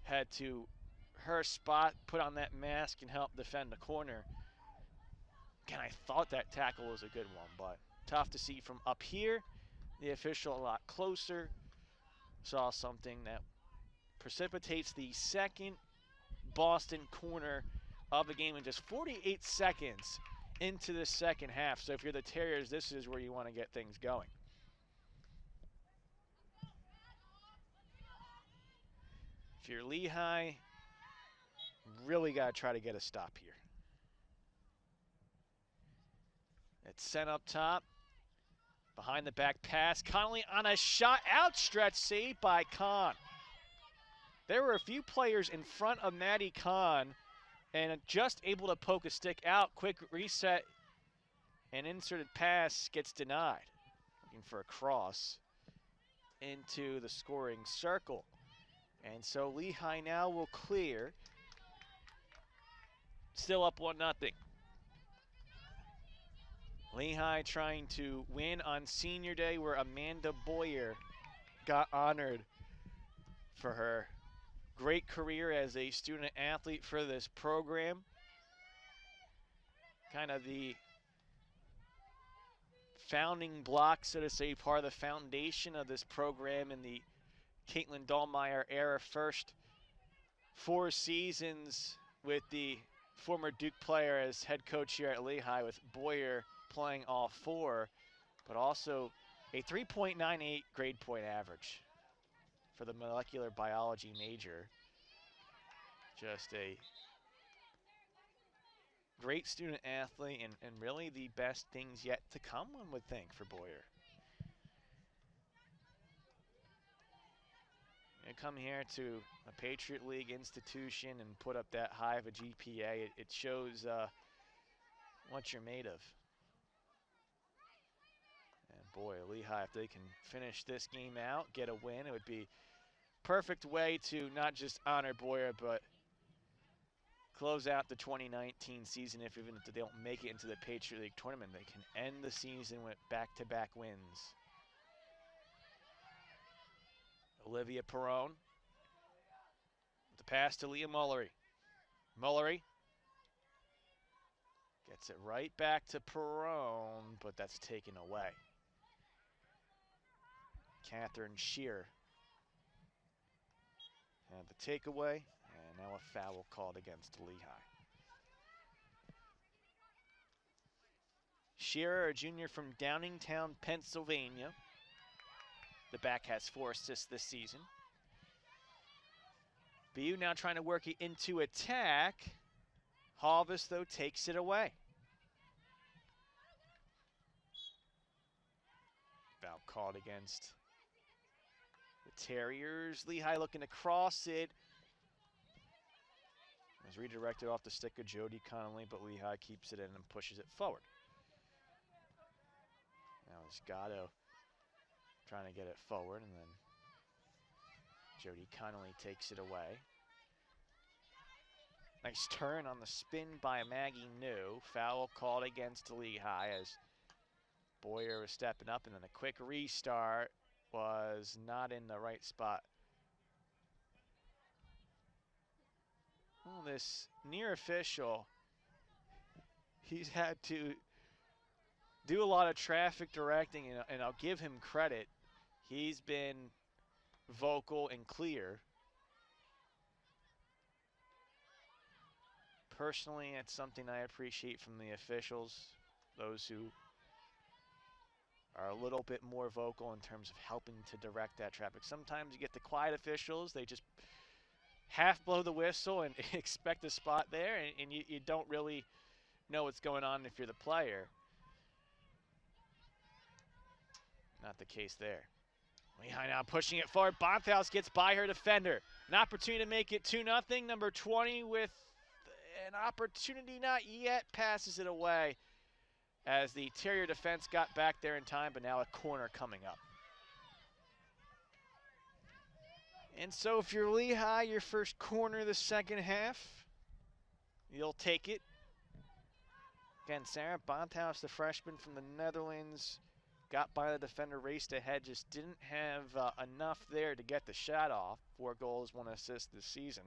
head to her spot, put on that mask, and help defend the corner. Again, I thought that tackle was a good one, but tough to see from up here. the official a lot closer. Saw something that precipitates the second Boston corner of the game in just 48 seconds into the second half. So if you're the Terriers, this is where you want to get things going. If you're Lehigh, really got to try to get a stop here. It's sent up top. Behind the back pass. Connelly on a shot. Outstretched save by Khan. There were a few players in front of Maddie Khan and just able to poke a stick out. Quick reset and inserted pass gets denied. Looking for a cross into the scoring circle. And so Lehigh now will clear. Still up 1-0. Lehigh trying to win on senior day where Amanda Boyer got honored for her great career as a student athlete for this program. Kind of the founding block, so to say, part of the foundation of this program in the Caitlin Dahlmeyer era. First 4 seasons with the former Duke player as head coach here at Lehigh, with Boyer playing all 4, but also a 3.98 grade point average for the molecular biology major. Just a great student athlete and really the best things yet to come, one would think, for Boyer. You come here to a Patriot League institution and put up that high of a GPA, it shows what you're made of. And boy, Lehigh, if they can finish this game out, get a win, it would be perfect way to not just honor Boyer, but close out the 2019 season. Even if they don't make it into the Patriot League tournament, they can end the season with back-to-back wins. Olivia Peron. The pass to Leah Muller. Muller gets it right back to Peron, but that's taken away. Catherine Shear had the takeaway, and now a foul called against Lehigh. Shearer, a junior from Downingtown, Pennsylvania. The back has 4 assists this season. BU now trying to work it into attack. Halvis, though, takes it away. Foul called against the Terriers. Lehigh looking to cross it. It was redirected off the stick of Jody Connelly, but Lehigh keeps it in and pushes it forward. Now it's Gatto trying to get it forward, and then Jody Connelly takes it away. Nice turn on the spin by Maggie New. Foul called against Lehigh as Boyer was stepping up, and then a quick restart was not in the right spot. Well, this near official, he's had to do a lot of traffic directing, and I'll give him credit. He's been vocal and clear. Personally, it's something I appreciate from the officials, those who are a little bit more vocal in terms of helping to direct that traffic. Sometimes you get the quiet officials, they just half blow the whistle and expect a spot there, and you don't really know what's going on if you're the player. Not the case there. Lehigh now pushing it forward. Bonthouse gets by her defender. An opportunity to make it 2-0. Number 20 with an opportunity not yet, passes it away as the Terrier defense got back there in time, but now a corner coming up. And so if you're Lehigh, your first corner of the second half, you'll take it. Again, Sarah Bonthouse, the freshman from the Netherlands, got by the defender, raced ahead, just didn't have enough there to get the shot off. 4 goals, 1 assist this season.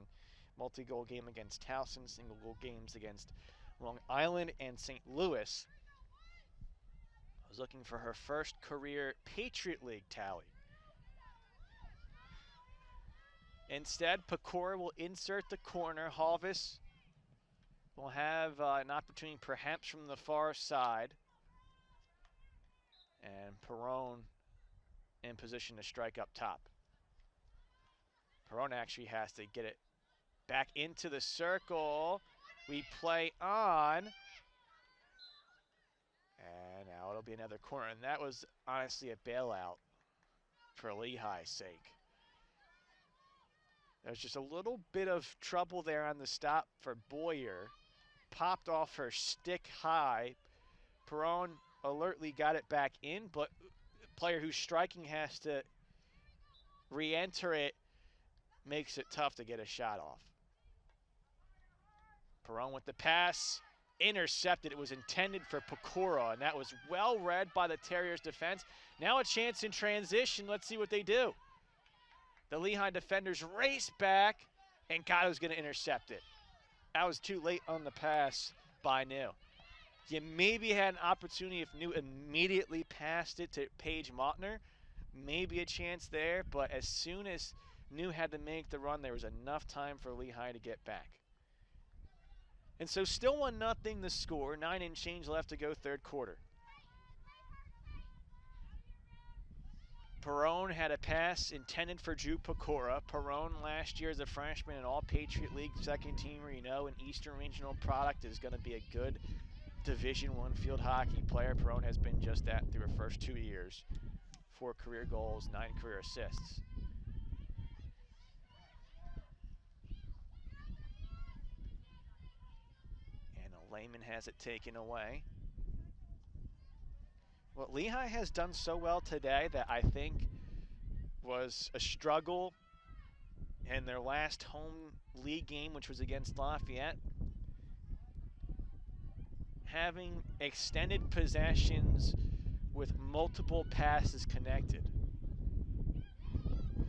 Multi-goal game against Towson, single-goal games against Long Island and St. Louis. was looking for her first career Patriot League tally. Instead, Pakora will insert the corner. Halvis will have an opportunity perhaps from the far side. And Peron in position to strike up top. Peron actually has to get it back into the circle. We play on. And now it'll be another corner. And that was honestly a bailout for Lehigh's sake. There's just a little bit of trouble there on the stop for Boyer. Popped off her stick high. Peron alertly got it back in, but the player who's striking has to re-enter it. Makes it tough to get a shot off. Peron with the pass. Intercepted. It was intended for Pakora, and that was well read by the Terriers defense. Now a chance in transition. Let's see what they do. The Lehigh defenders race back, and Gatto's going to intercept it. That was too late on the pass by New. You maybe had an opportunity if New immediately passed it to Paige Mautner. Maybe a chance there, but as soon as New had to make the run, there was enough time for Lehigh to get back. And so still 1-0 the score, 9 and change left to go third quarter. Peron had a pass intended for Drew Pakora. Peron last year as a freshman and all Patriot League second teamer, you know, an Eastern Regional product, is going to be a good Division I field hockey player. Peron has been just that through her first 2 years. 4 career goals, 9 career assists. Lehman has it taken away. What Lehigh has done so well today that I think was a struggle in their last home league game, which was against Lafayette, having extended possessions with multiple passes connected.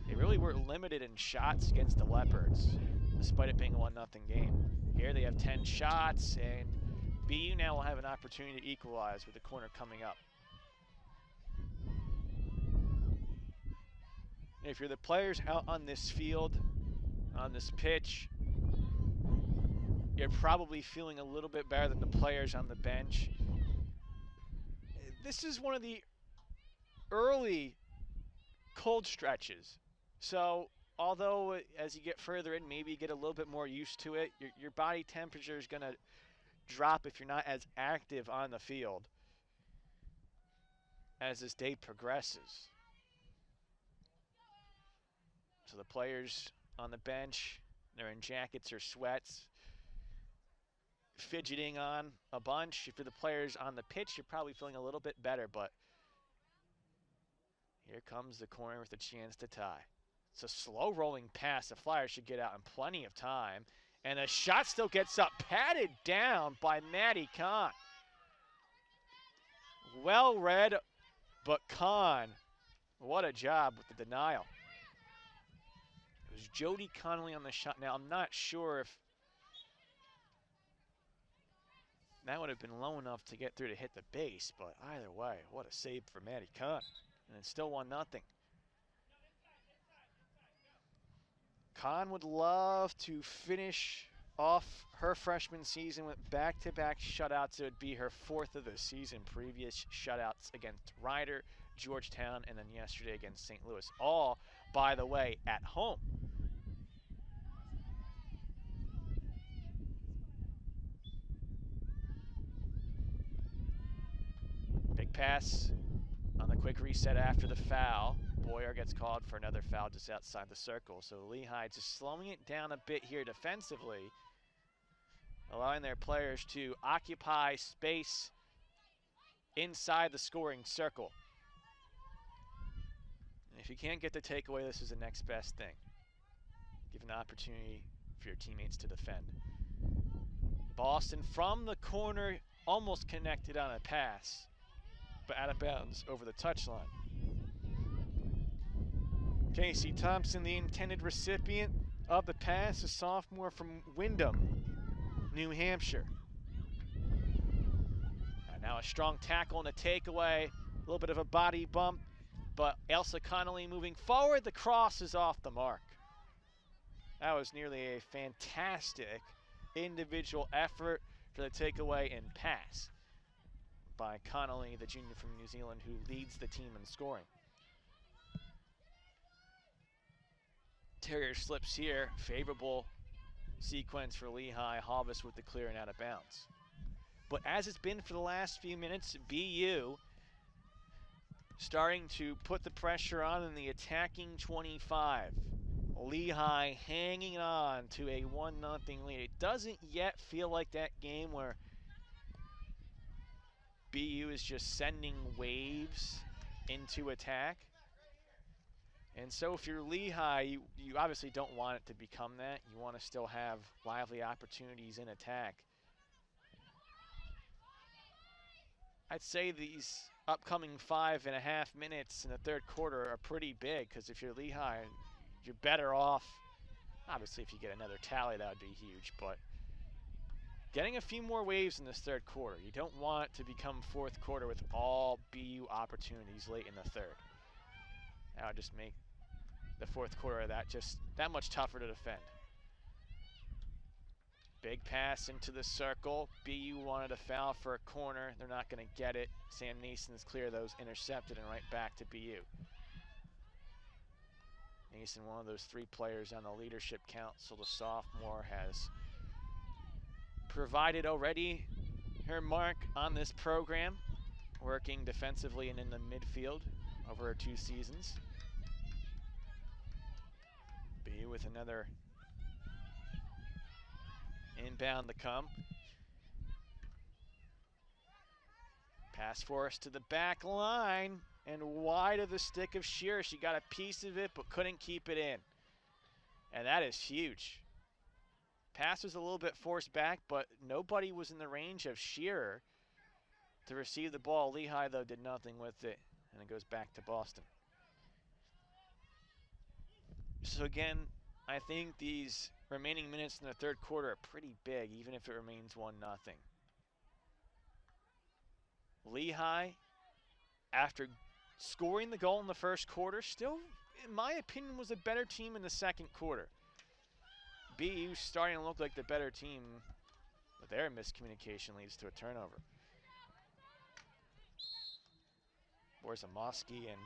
They really were limited in shots against the Leopards, despite it being a 1-0 game. Here they have 10 shots, and BU now will have an opportunity to equalize with the corner coming up. If you're the players out on this field, on this pitch, you're probably feeling a little bit better than the players on the bench. This is one of the early cold stretches. So although as you get further in, maybe you get a little bit more used to it, your body temperature is going to drop if you're not as active on the field as this day progresses. So the players on the bench, they're in jackets or sweats, fidgeting on a bunch. If you're the players on the pitch, you're probably feeling a little bit better, but here comes the corner with a chance to tie. It's a slow rolling pass. The Flyers should get out in plenty of time. And the shot still gets up, patted down by Maddie Kahn. Well read, but Kahn, what a job with the denial. It was Jody Connelly on the shot. Now, I'm not sure if that would have been low enough to get through to hit the base, but either way, what a save for Maddie Kahn. And it's still 1-0. Kahn would love to finish off her freshman season with back-to-back shutouts. It would be her 4th of the season. Previous shutouts against Ryder, Georgetown, and then yesterday against St. Louis. All, by the way, at home. Big pass on the quick reset after the foul. Boyer gets called for another foul just outside the circle. So Lehigh just slowing it down a bit here defensively, allowing their players to occupy space inside the scoring circle. And if you can't get the takeaway, this is the next best thing. Give an opportunity for your teammates to defend. Boston from the corner, almost connected on a pass, but out of bounds over the touchline. Casey Thompson, the intended recipient of the pass, a sophomore from Windham, New Hampshire. And Now a strong tackle and a takeaway. A little bit of a body bump, but Elsa Connelly moving forward. The cross is off the mark. That was nearly a fantastic individual effort for the takeaway and pass by Connelly, the junior from New Zealand, who leads the team in scoring. Terrier slips here. Favourable sequence for Lehigh. Halvis with the clear and out of bounds. But as it's been for the last few minutes, BU starting to put the pressure on in the attacking 25. Lehigh hanging on to a 1-0 lead. It doesn't yet feel like that game where BU is just sending waves into attack. And so if you're Lehigh, you obviously don't want it to become that. You want to still have lively opportunities in attack. I'd say these upcoming 5.5 minutes in the third quarter are pretty big, because if you're Lehigh, you're better off. Obviously, if you get another tally, that would be huge, but getting a few more waves in this third quarter. You don't want it to become fourth quarter with all BU opportunities late in the third. That would just make the fourth quarter of that just that much tougher to defend. Big pass into the circle. BU wanted a foul for a corner. They're not going to get it. Sam Neeson's clear those, intercepted, and right back to BU. Neeson, one of those 3 players on the leadership council, the sophomore, has provided already her mark on this program, working defensively and in the midfield over her 2 seasons. BU with another inbound to come. Pass for us to the back line and wide of the stick of Shearer. She got a piece of it but couldn't keep it in. And that is huge. Pass was a little bit forced back, but nobody was in the range of Shearer to receive the ball. Lehigh, though, did nothing with it, and it goes back to Boston. So again, I think these remaining minutes in the third quarter are pretty big, even if it remains 1-0. Lehigh, after scoring the goal in the first quarter, still, in my opinion, was a better team in the second quarter. BU starting to look like the better team, but their miscommunication leads to a turnover. Borzamoski and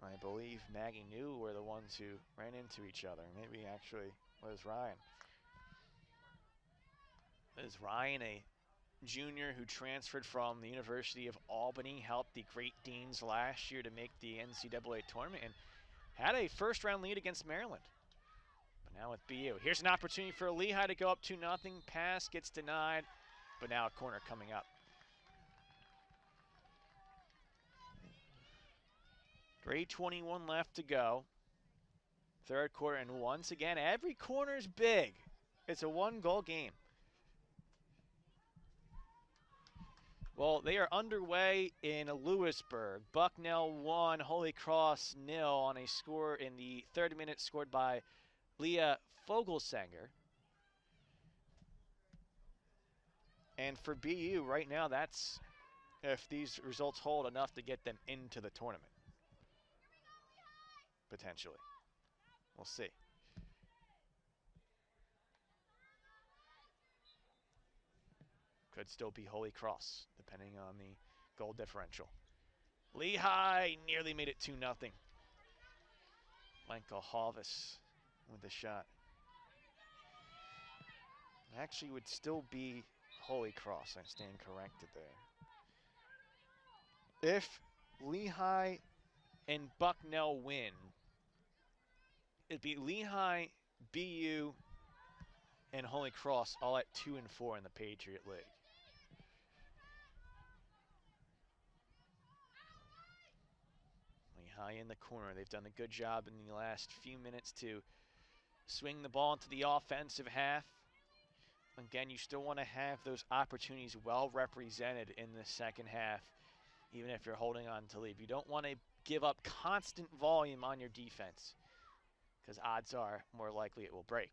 I believe Maggie New were the ones who ran into each other. Maybe actually Liz Ryan. Liz Ryan, a junior who transferred from the University of Albany, helped the Great Danes last year to make the NCAA tournament and had a first-round lead against Maryland. But now with BU. Here's an opportunity for Lehigh to go up 2-0. Pass gets denied, but now a corner coming up. 3:21 left to go. Third quarter, and once again, every corner is big. It's a 1-goal game. Well, they are underway in Lewisburg. Bucknell 1, Holy Cross 0 on a score in the 3rd minute scored by Leah Fogelsanger. And for BU right now, that's, if these results hold, enough to get them into the tournament. Potentially. We'll see. Could still be Holy Cross, depending on the goal differential. Lehigh nearly made it 2-0. Lenka Halvis with the shot. Actually would still be Holy Cross. I stand corrected there. If Lehigh and Bucknell win, it'd be Lehigh, BU, and Holy Cross all at 2 and 4 in the Patriot League. Lehigh in the corner. They've done a good job in the last few minutes to swing the ball into the offensive half. Again, you still want to have those opportunities well represented in the second half, even if you're holding on to lead. You don't want to give up constant volume on your defense, because odds are more likely it will break.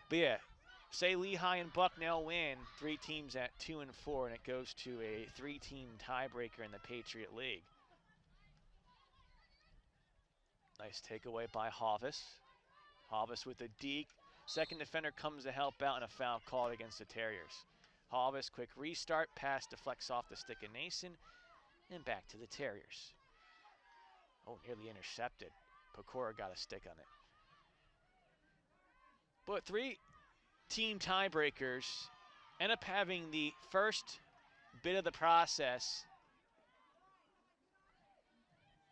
But yeah, say Lehigh and Bucknell win, 3 teams at 2 and 4, and it goes to a 3-team tiebreaker in the Patriot League. Nice takeaway by Hovis. Hovis with a deke. Second defender comes to help out, and a foul called against the Terriers. Hovis, quick restart, pass deflects off the stick of Nason, and back to the Terriers. Oh, nearly intercepted. Pakora got a stick on it. But 3-team tiebreakers end up having the first bit of the process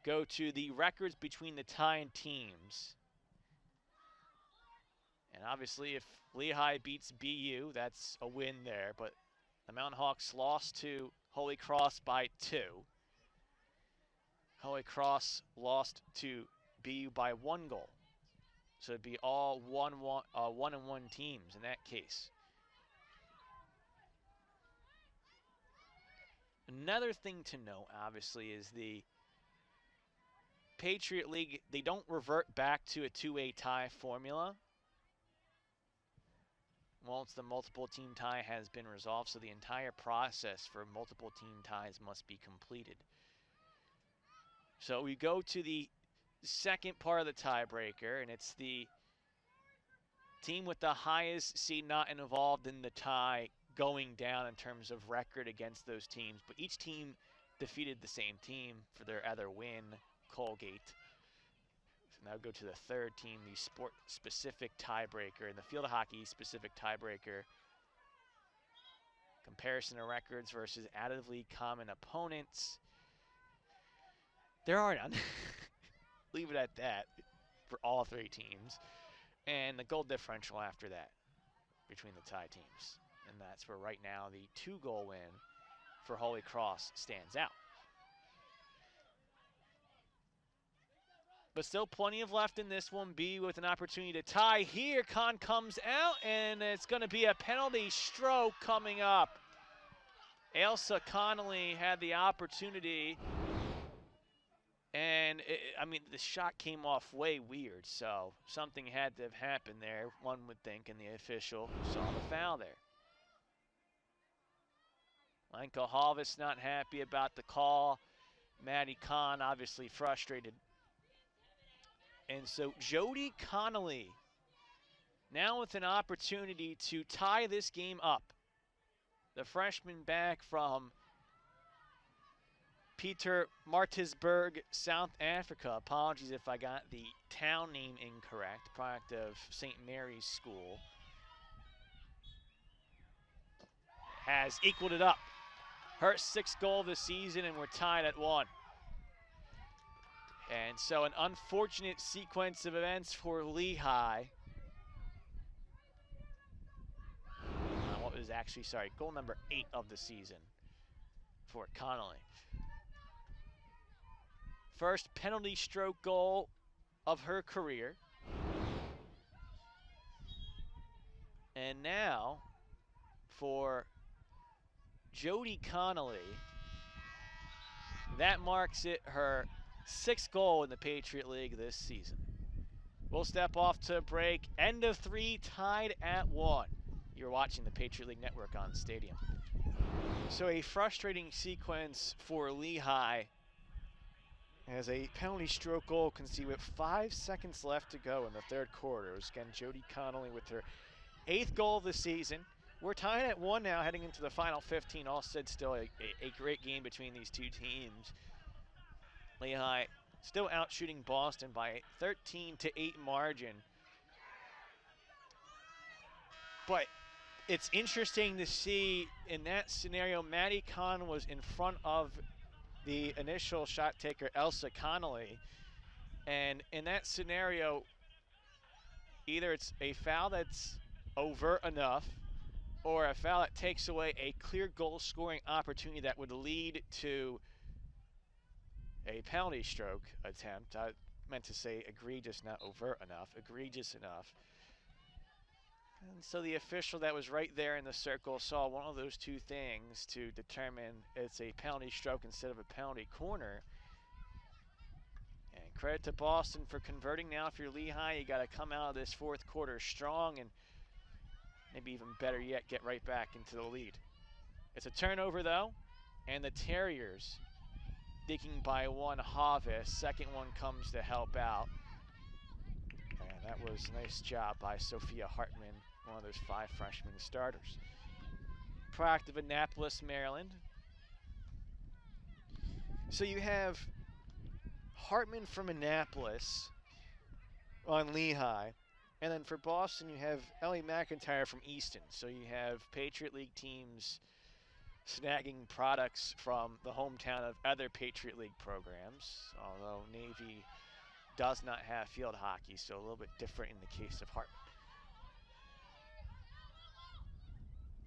go to the records between the tied teams. And obviously, if Lehigh beats BU, that's a win there. But the Mountain Hawks lost to Holy Cross by 2. Holy Cross lost to BU by 1 goal. So it'd be all 1-1 teams in that case. Another thing to note, obviously, is the Patriot League, they don't revert back to a 2-way tie formula once the multiple team tie has been resolved, so the entire process for multiple team ties must be completed. So we go to the second part of the tiebreaker, and it's the team with the highest seed not involved in the tie going down in terms of record against those teams, but each team defeated the same team for their other win, Colgate. So now go to the third team, the sport-specific tiebreaker, and the field hockey specific tiebreaker. Comparison of records versus out-of-league common opponents. There are none. Leave it at that for all 3 teams. And the goal differential after that between the tie teams. And that's where right now the 2-goal win for Holy Cross stands out. But still plenty of left in this one. B with an opportunity to tie here. Con comes out, and it's going to be a penalty stroke coming up. Elsa Connelly had the opportunity. And, I mean, the shot came off way weird, so something had to have happened there, one would think, and the official saw the foul there. Lenka Halvis not happy about the call. Maddie Kahn obviously frustrated. And so Jody Connelly now with an opportunity to tie this game up. The freshman back from Peter Martinsburg, South Africa. Apologies if I got the town name incorrect. Product of St. Mary's School. Has equaled it up. Her 6th goal of the season, and we're tied at 1. And so an unfortunate sequence of events for Lehigh. What was actually, sorry, goal number 8 of the season for Connelly. First penalty stroke goal of her career. And now for Jody Connelly, that marks it her 6th goal in the Patriot League this season. We'll step off to break. End of 3, tied at 1. You're watching the Patriot League Network on Stadium. So a frustrating sequence for Lehigh as a penalty stroke goal conceded with 5 seconds left to go in the 3rd quarter. It was again Jody Connelly with her 8th goal of the season. We're tied at 1 now heading into the final 15. All said, still a great game between these 2 teams. Lehigh still out shooting Boston by a 13-8 margin. But it's interesting to see in that scenario, Maddie Kahn was in front of the initial shot taker, Elsa Connelly. And in that scenario, either it's a foul that's overt enough or a foul that takes away a clear goal scoring opportunity that would lead to a penalty stroke attempt. I meant to say egregious, not overt enough, egregious enough. And so the official that was right there in the circle saw one of those 2 things to determine it's a penalty stroke instead of a penalty corner. And credit to Boston for converting now. If you're Lehigh, you got to come out of this 4th quarter strong and maybe even better yet, get right back into the lead. It's a turnover though, and the Terriers digging by one harvest. Second one comes to help out. And that was a nice job by Sophia Hartman, one of those 5 freshman starters. Product of Annapolis, Maryland. So you have Hartman from Annapolis on Lehigh. And then for Boston, you have Ellie McIntyre from Easton. So you have Patriot League teams snagging products from the hometown of other Patriot League programs, although Navy does not have field hockey, so a little bit different in the case of Hartman.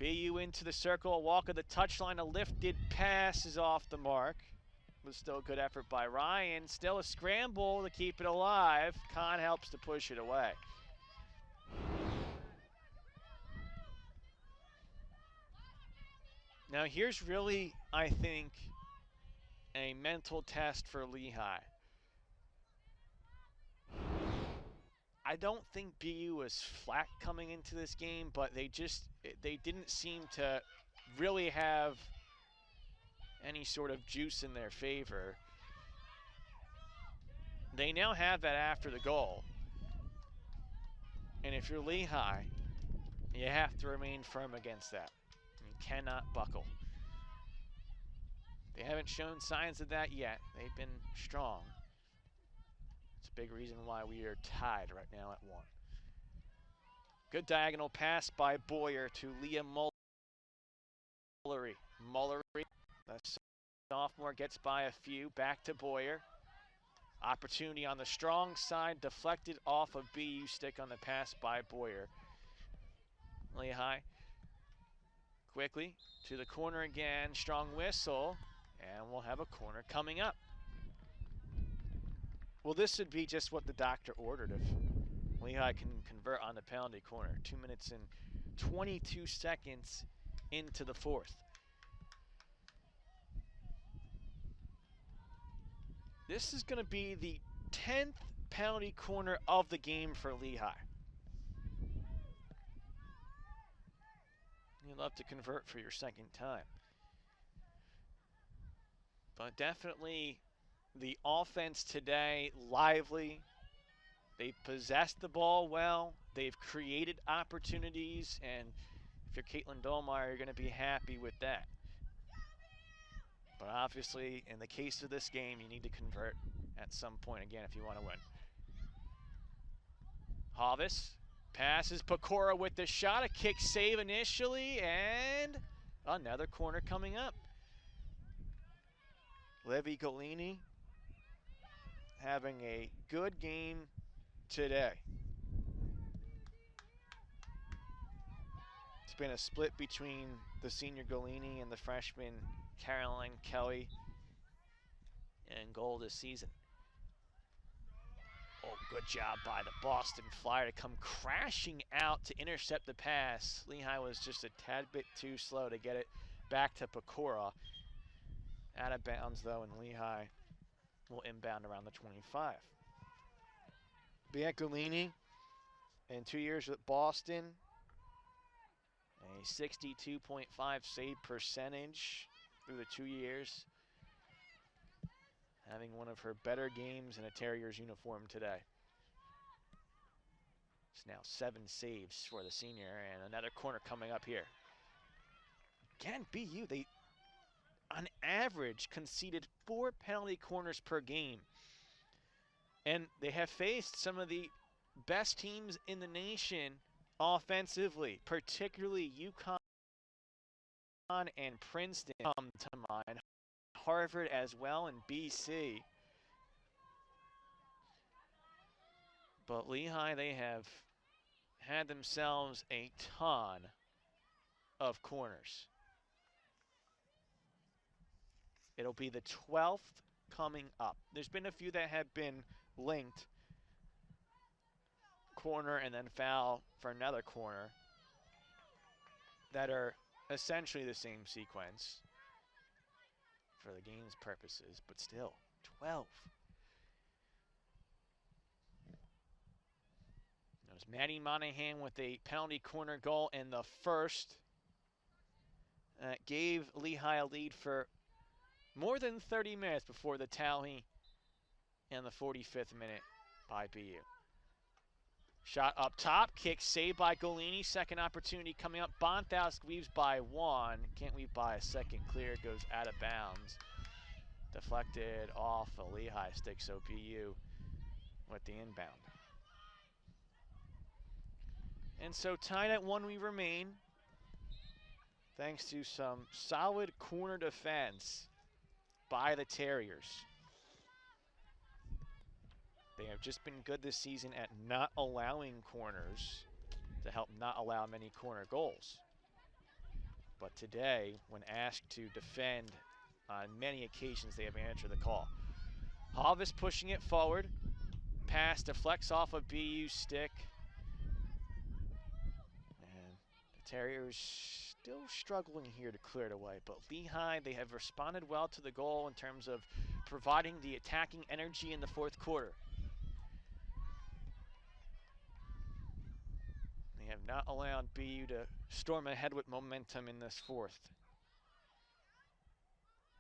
BU into the circle, walk of the touchline, a lifted pass is off the mark. Was still a good effort by Ryan, still a scramble to keep it alive. Kahn helps to push it away. Now here's really, I think, a mental test for Lehigh. I don't think BU was flat coming into this game, but they didn't seem to really have any sort of juice in their favor. They now have that after the goal. And if you're Lehigh, you have to remain firm against that. You cannot buckle. They haven't shown signs of that yet. They've been strong. It's a big reason why we are tied right now at 1. Good diagonal pass by Boyer to Leah Muller. The sophomore gets by a few. Back to Boyer. Opportunity on the strong side. Deflected off of BU stick on the pass by Boyer. Lehigh quickly to the corner again. Strong whistle. And we'll have a corner coming up. Well, this would be just what the doctor ordered if Lehigh can convert on the penalty corner. 2 minutes and 22 seconds into the 4th. This is going to be the 10th penalty corner of the game for Lehigh. You'd love to convert for your second time. But definitely the offense today, lively. They've possessed the ball well. They've created opportunities. And if you're Caitlin Dolmeyer, you're going to be happy with that. But obviously, in the case of this game, you need to convert at some point again if you want to win. Havis passes Pakora with the shot. A kick save initially. And another corner coming up. Levi Golini having a good game today. It's been a split between the senior Golini and the freshman Caroline Kelly in goal this season. Oh, good job by the Boston Flyer to come crashing out to intercept the pass. Lehigh was just a tad bit too slow to get it back to Pakora. Out of bounds, though, and Lehigh will inbound around the 25. Biancolini, in 2 years with Boston, a 62.5 save percentage through the 2 years. Having one of her better games in a Terriers uniform today. It's now 7 saves for the senior, and another corner coming up here. Again, BU, they on average conceded 4 penalty corners per game. And they have faced some of the best teams in the nation offensively, particularly UConn and Princeton come to mind, Harvard as well, and BC. But Lehigh, they have had themselves a ton of corners. It'll be the 12th coming up. There's been a few that have been linked. Corner and then foul for another corner that are essentially the same sequence for the game's purposes, but still, 12. was Maddie Monahan with a penalty corner goal in the first. Gave Lehigh a lead for more than 30 minutes before the tally in the 45th minute by BU. Shot up top, kick saved by Golini. Second opportunity coming up. Bonthaus weaves by one. Can't weave by a second. Clear, goes out of bounds. Deflected off a Lehigh stick, so BU with the inbound. And so tied at one we remain, thanks to some solid corner defense by the Terriers. They have just been good this season at not allowing corners to help not allow many corner goals. But today, when asked to defend on many occasions, they have answered the call. Hovis pushing it forward. Pass deflects off a BU stick. And the Terriers still struggling here to clear it away. But Lehigh, they have responded well to the goal in terms of providing the attacking energy in the fourth quarter. They have not allowed BU to storm ahead with momentum in this fourth.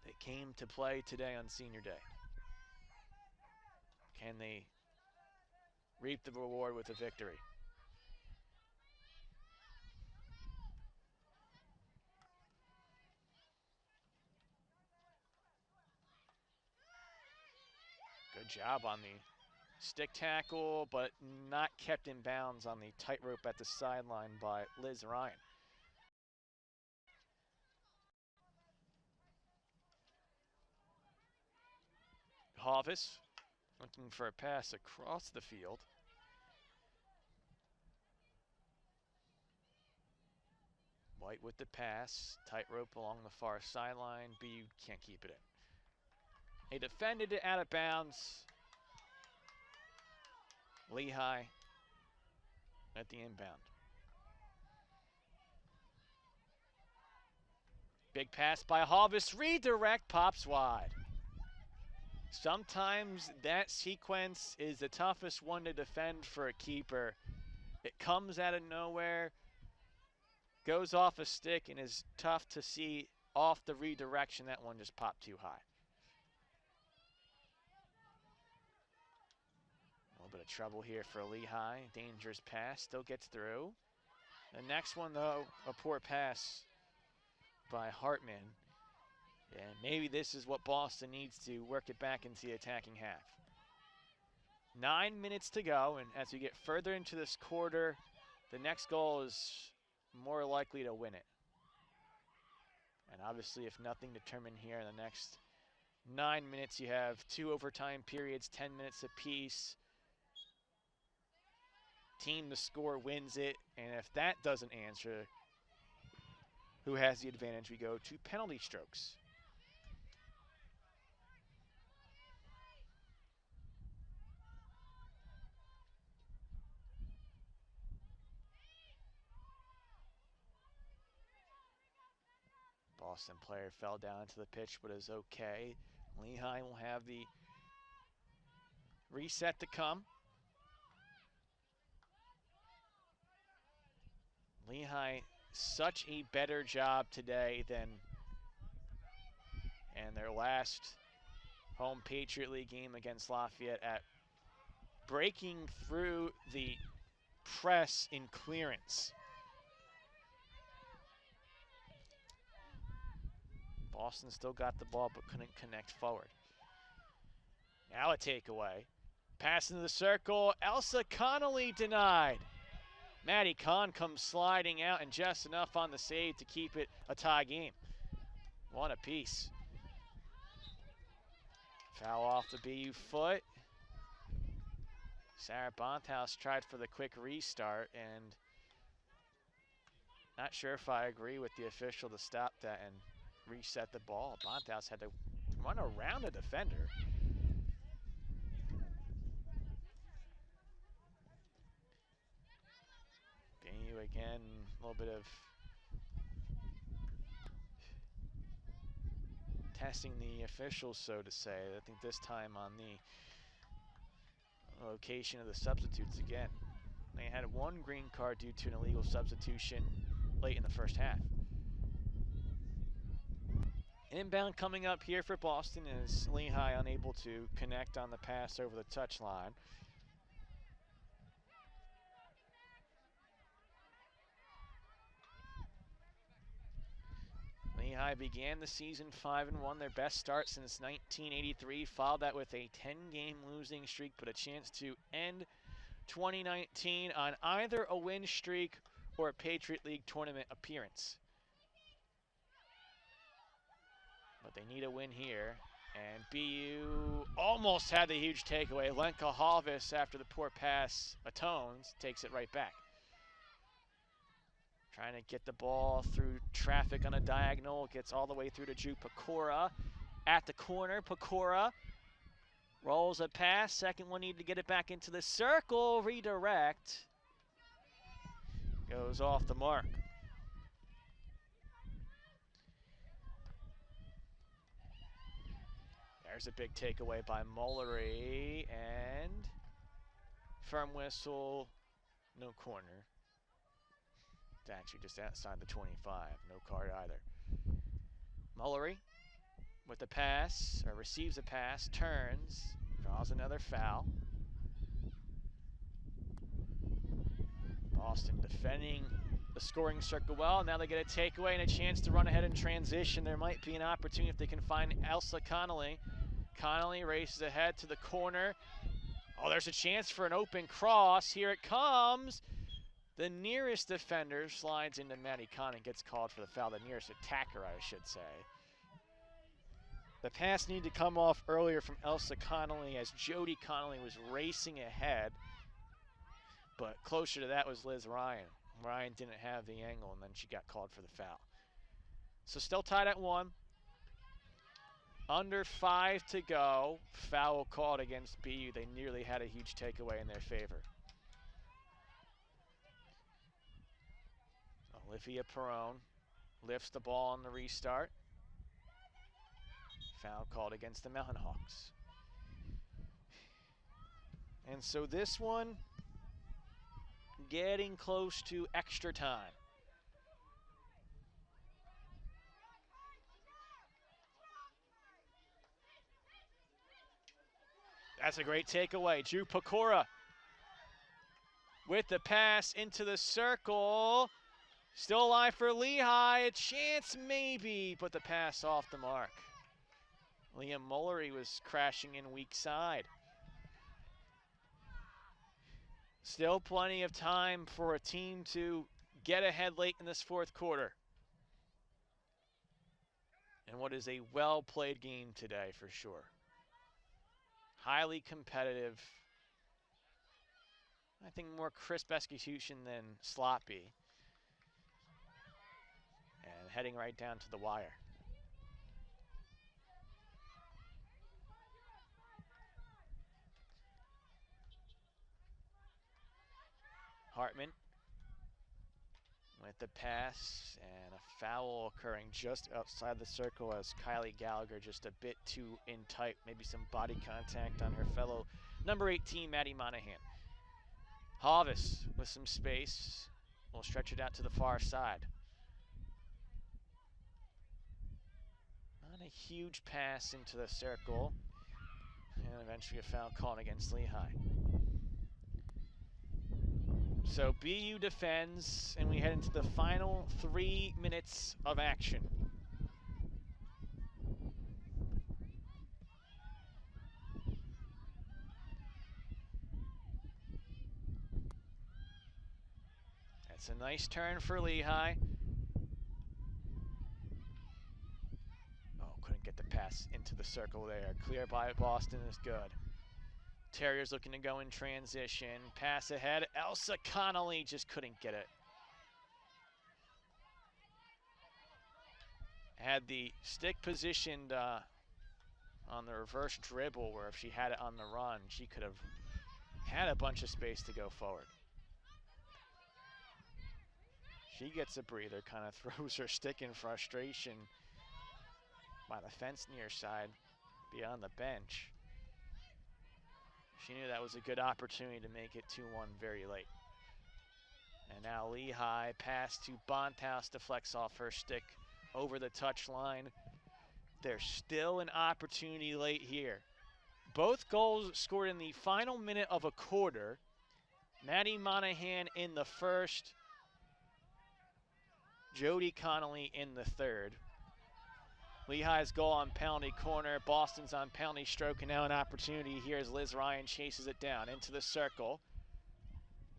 They came to play today on Senior Day. Can they reap the reward with a victory? Good job on the stick tackle, but not kept in bounds on the tightrope at the sideline by Liz Ryan. Hovis looking for a pass across the field. White with the pass, tightrope along the far sideline. BU can't keep it in. They defended it out of bounds. Lehigh at the inbound. Big pass by Hovis, redirect, pops wide. Sometimes that sequence is the toughest one to defend for a keeper. It comes out of nowhere, goes off a stick, and is tough to see off the redirection. That one just popped too high. A little bit of trouble here for Lehigh. Dangerous pass, still gets through. The next one, though, a poor pass by Hartman. And maybe this is what Boston needs to work it back into the attacking half. 9 minutes to go, and as we get further into this quarter, the next goal is more likely to win it. And obviously, if nothing determined here in the next 9 minutes, you have 2 overtime periods, 10 minutes apiece. Team to score wins it, and if that doesn't answer, who has the advantage? We go to penalty strokes. Boston player fell down into the pitch, but is okay. Lehigh will have the reset to come. Lehigh, such a better job today than in their last home Patriot League game against Lafayette at breaking through the press in clearance. Boston still got the ball but couldn't connect forward. Now a takeaway. Pass into the circle. Elsa Connelly denied. Maddie Kahn comes sliding out and just enough on the save to keep it a tie game. One apiece. Foul off the BU foot. Sarah Bonthaus tried for the quick restart, and not sure if I agree with the official to stop that and reset the ball. Bonthaus had to run around a defender. BU again, a little bit of testing the officials, so to say. I think this time on the location of the substitutes again. They had one green card due to an illegal substitution late in the first half. Inbound coming up here for Boston is Lehigh unable to connect on the pass over the touchline. Lehigh began the season 5-1, their best start since 1983. Followed that with a 10-game losing streak, but a chance to end 2019 on either a win streak or a Patriot League tournament appearance. But they need a win here, and BU almost had the huge takeaway. Lenka Halvis, after the poor pass atones, takes it right back. Trying to get the ball through traffic on a diagonal, gets all the way through to Pakora at the corner. Pakora rolls a pass, second one needed to get it back into the circle, redirect. Goes off the mark. There's a big takeaway by Muller, and firm whistle, no corner. It's actually just outside the 25, no card either. Muller with the pass, or receives a pass, turns, draws another foul. Boston defending the scoring circle well. Now they get a takeaway and a chance to run ahead in transition. There might be an opportunity if they can find Elsa Connelly. Connelly races ahead to the corner. Oh, there's a chance for an open cross. Here it comes. The nearest defender slides into Matty Conn and gets called for the foul. The nearest attacker, I should say. The pass needed to come off earlier from Elsa Connelly as Jody Connelly was racing ahead. But closer to that was Liz Ryan. Ryan didn't have the angle, and then she got called for the foul. So still tied at 1. Under 5 to go. Foul called against BU. They nearly had a huge takeaway in their favor. Olivia Peron lifts the ball on the restart. Foul called against the Mountain Hawks. And so this one getting close to extra time. That's a great takeaway. Pakora with the pass into the circle. Still alive for Lehigh. A chance maybe, but the pass off the mark. Liam Muller was crashing in weak side. Still plenty of time for a team to get ahead late in this fourth quarter. And what is a well-played game today for sure. Highly competitive. I think more crisp execution than sloppy. And heading right down to the wire. Hartman with the pass, and a foul occurring just outside the circle as Kylie Gallagher just a bit too in tight, maybe some body contact on her fellow number 18, Maddie Monahan. Halvis with some space, will stretch it out to the far side. Not a huge pass into the circle, and eventually a foul called against Lehigh. So BU defends, and we head into the final 3 minutes of action. That's a nice turn for Lehigh. Oh, couldn't get the pass into the circle there. Clear by Boston is good. Terrier's looking to go in transition. Pass ahead. Elsa Connelly just couldn't get it. Had the stick positioned on the reverse dribble, where if she had it on the run, she could have had a bunch of space to go forward. She gets a breather, kind of throws her stick in frustration by the fence near side beyond the bench. She knew that was a good opportunity to make it 2-1 very late. And now Lehigh pass to Bontas, deflects off her stick over the touchline. There's still an opportunity late here. Both goals scored in the final minute of a quarter. Maddie Monahan in the first, Jody Connelly in the third. Lehigh's goal on penalty corner. Boston's on penalty stroke, and now an opportunity here as Liz Ryan chases it down into the circle.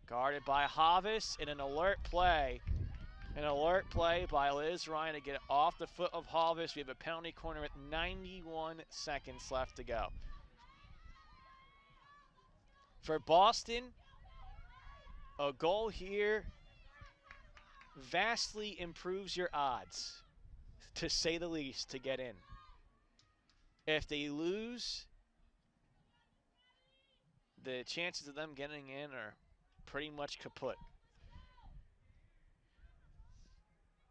Guarded by Havis in an alert play. An alert play by Liz Ryan to get it off the foot of Havis. We have a penalty corner with 91 seconds left to go. For Boston, a goal here vastly improves your odds, to say the least, to get in. If they lose, the chances of them getting in are pretty much kaput.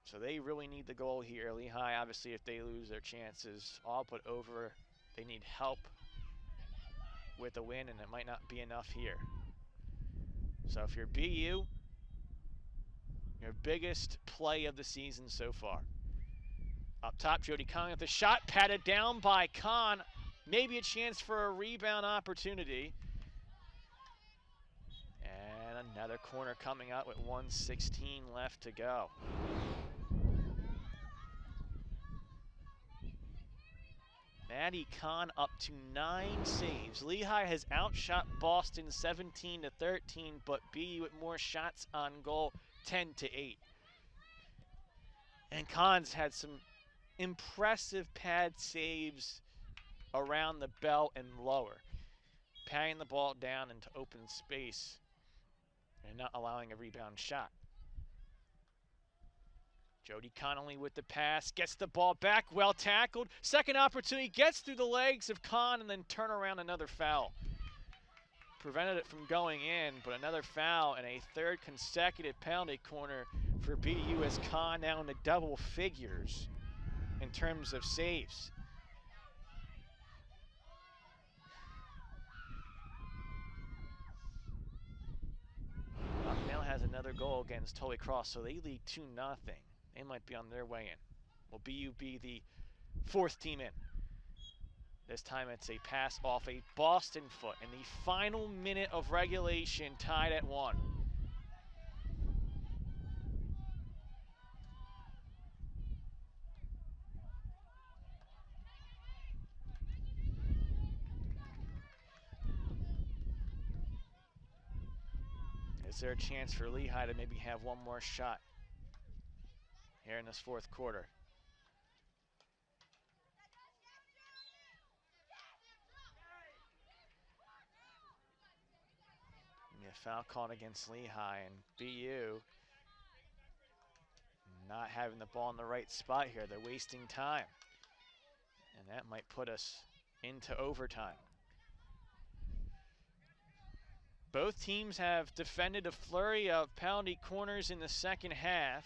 So they really need the goal here. Lehigh, obviously, if they lose, their chances all but over. They need help with a win, and it might not be enough here. So if you're BU, your biggest play of the season so far. Up top, Jody Khan with the shot, patted down by Khan. Maybe a chance for a rebound opportunity. And another corner coming out with 1:16 left to go. Maddie Khan up to 9 saves. Lehigh has outshot Boston 17-13, but BU with more shots on goal, 10-8. And Khan's had some impressive pad saves around the belt and lower, patting the ball down into open space and not allowing a rebound shot. Jody Connelly with the pass, gets the ball back, well tackled. Second opportunity, gets through the legs of Khan and then turn around, another foul. Prevented it from going in, but another foul and a third consecutive penalty corner for BU as Khan now in the double figures in terms of saves. Bucknell has another goal against Holy Cross, so they lead 2-0. They might be on their way in. Will BU be the fourth team in? This time it's a pass off a Boston foot in the final minute of regulation, tied at 1. Is there a chance for Lehigh to maybe have one more shot here in this fourth quarter? A foul called against Lehigh, and BU not having the ball in the right spot here. They're wasting time, and that might put us into overtime. Both teams have defended a flurry of penalty corners in the second half.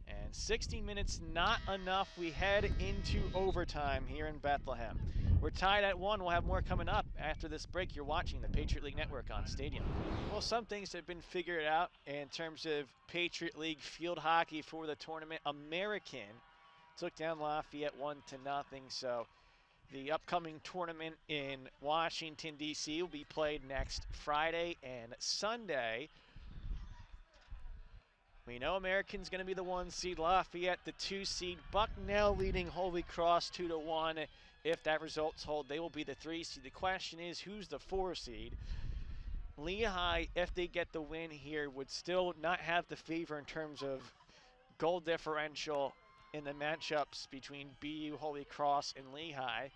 And 60 minutes not enough. We head into overtime here in Bethlehem. We're tied at 1. We'll have more coming up after this break. You're watching the Patriot League Network on Stadium. Well, some things have been figured out in terms of Patriot League field hockey for the tournament. American took down Lafayette 1-0. So the upcoming tournament in Washington, D.C. will be played next Friday and Sunday. We know American's going to be the 1 seed, Lafayette the 2 seed, Bucknell leading Holy Cross 2-1. If that results hold, they will be the 3 seed. The question is, who's the 4 seed? Lehigh, if they get the win here, would still not have the favor in terms of goal differential in the matchups between BU, Holy Cross, and Lehigh.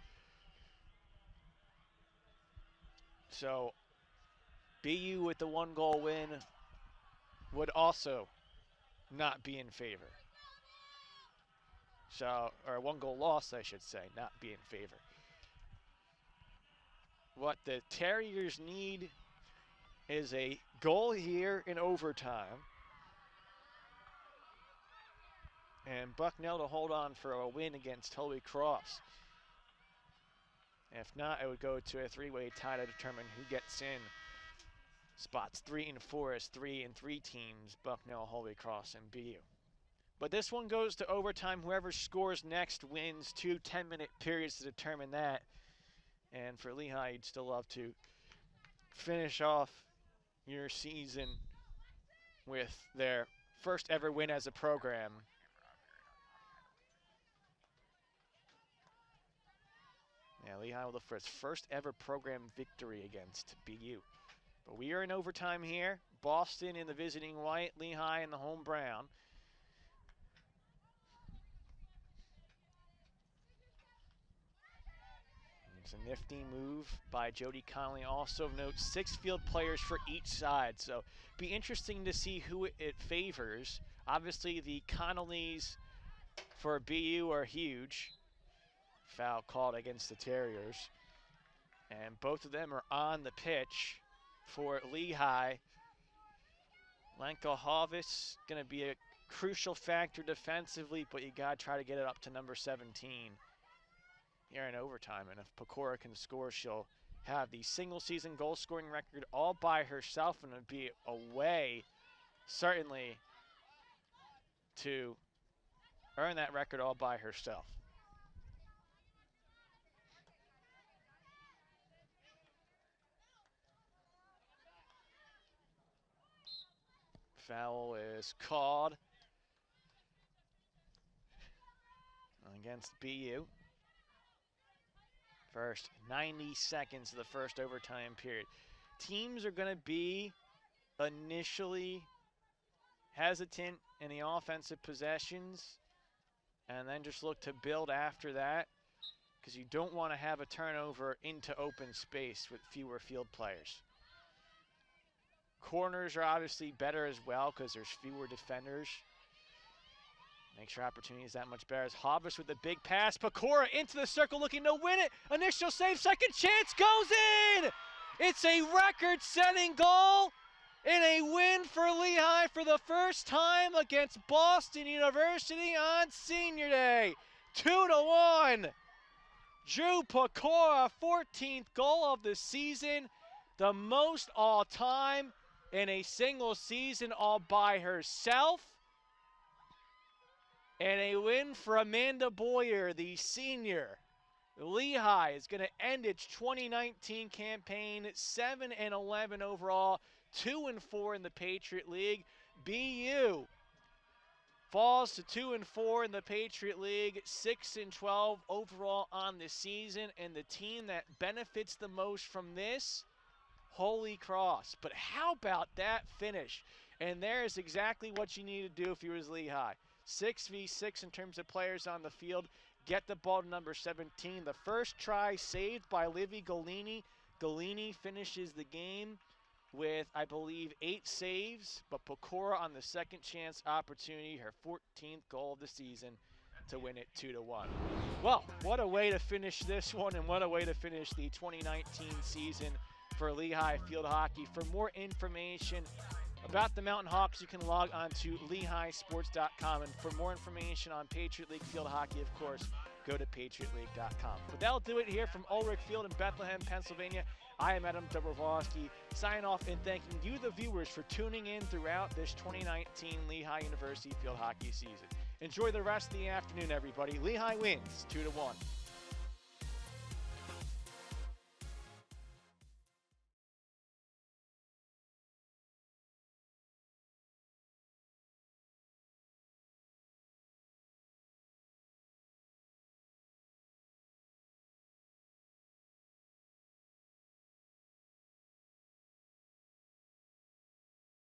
So BU with the 1-goal win would also not be in favor. So, or 1-goal loss, I should say, not be in favor. What the Terriers need is a goal here in overtime, and Bucknell to hold on for a win against Holy Cross. If not, it would go to a 3-way tie to determine who gets in Spots 3 and 4 as 3 and 3 teams, Bucknell, Holy Cross, and BU. But this one goes to overtime. Whoever scores next wins 2 10-minute periods to determine that. And for Lehigh, you'd still love to finish off your season with their first ever win as a program. Yeah, Lehigh will look for its first ever program victory against BU. But we are in overtime here. Boston in the visiting white, Lehigh in the home brown. It's a nifty move by Jody Connelly. Also note 6 field players for each side. So be interesting to see who it favors. Obviously the Connellys for BU are huge. Foul called against the Terriers. And both of them are on the pitch for Lehigh. Lenko Hovis going to be a crucial factor defensively, but you got to try to get it up to number 17 here in overtime. And if Pakora can score, she'll have the single season goal scoring record all by herself, and it'd be a way, certainly, to earn that record all by herself. Foul is called against BU. First 90 seconds of the first overtime period. Teams are going to be initially hesitant in the offensive possessions and then just look to build after that, because you don't want to have a turnover into open space with fewer field players. Corners are obviously better as well because there's fewer defenders. Makes your opportunities that much better. As Hovis with the big pass. Pakora into the circle looking to win it. Initial save, second chance, goes in! It's a record-setting goal and a win for Lehigh for the first time against Boston University on Senior Day. 2-1. Drew Pakora, 14th goal of the season, the most all-time in a single season all by herself. And a win for Amanda Boyer, the senior. Lehigh is going to end its 2019 campaign 7-11 overall, 2-4 in the Patriot League. BU falls to 2-4 in the Patriot League, 6-12 overall on the season, and the team that benefits the most from this, Holy Cross. But how about that finish? And there's exactly what you need to do if you was Lehigh. 6v6 in terms of players on the field. Get the ball to number 17. The first try saved by Livy Golini. Golini finishes the game with, I believe, 8 saves, but Pakora on the second chance opportunity, her 14th goal of the season, to win it 2-1. Well, what a way to finish this one, and what a way to finish the 2019 season for Lehigh Field Hockey. For more information about the Mountain Hawks, you can log on to LehighSports.com. And for more information on Patriot League Field Hockey, of course, go to PatriotLeague.com. But that'll do it here from Ulrich Field in Bethlehem, Pennsylvania. I am Adam Dobrovolsky, signing off and thanking you, the viewers, for tuning in throughout this 2019 Lehigh University Field Hockey season. Enjoy the rest of the afternoon, everybody. Lehigh wins 2-1.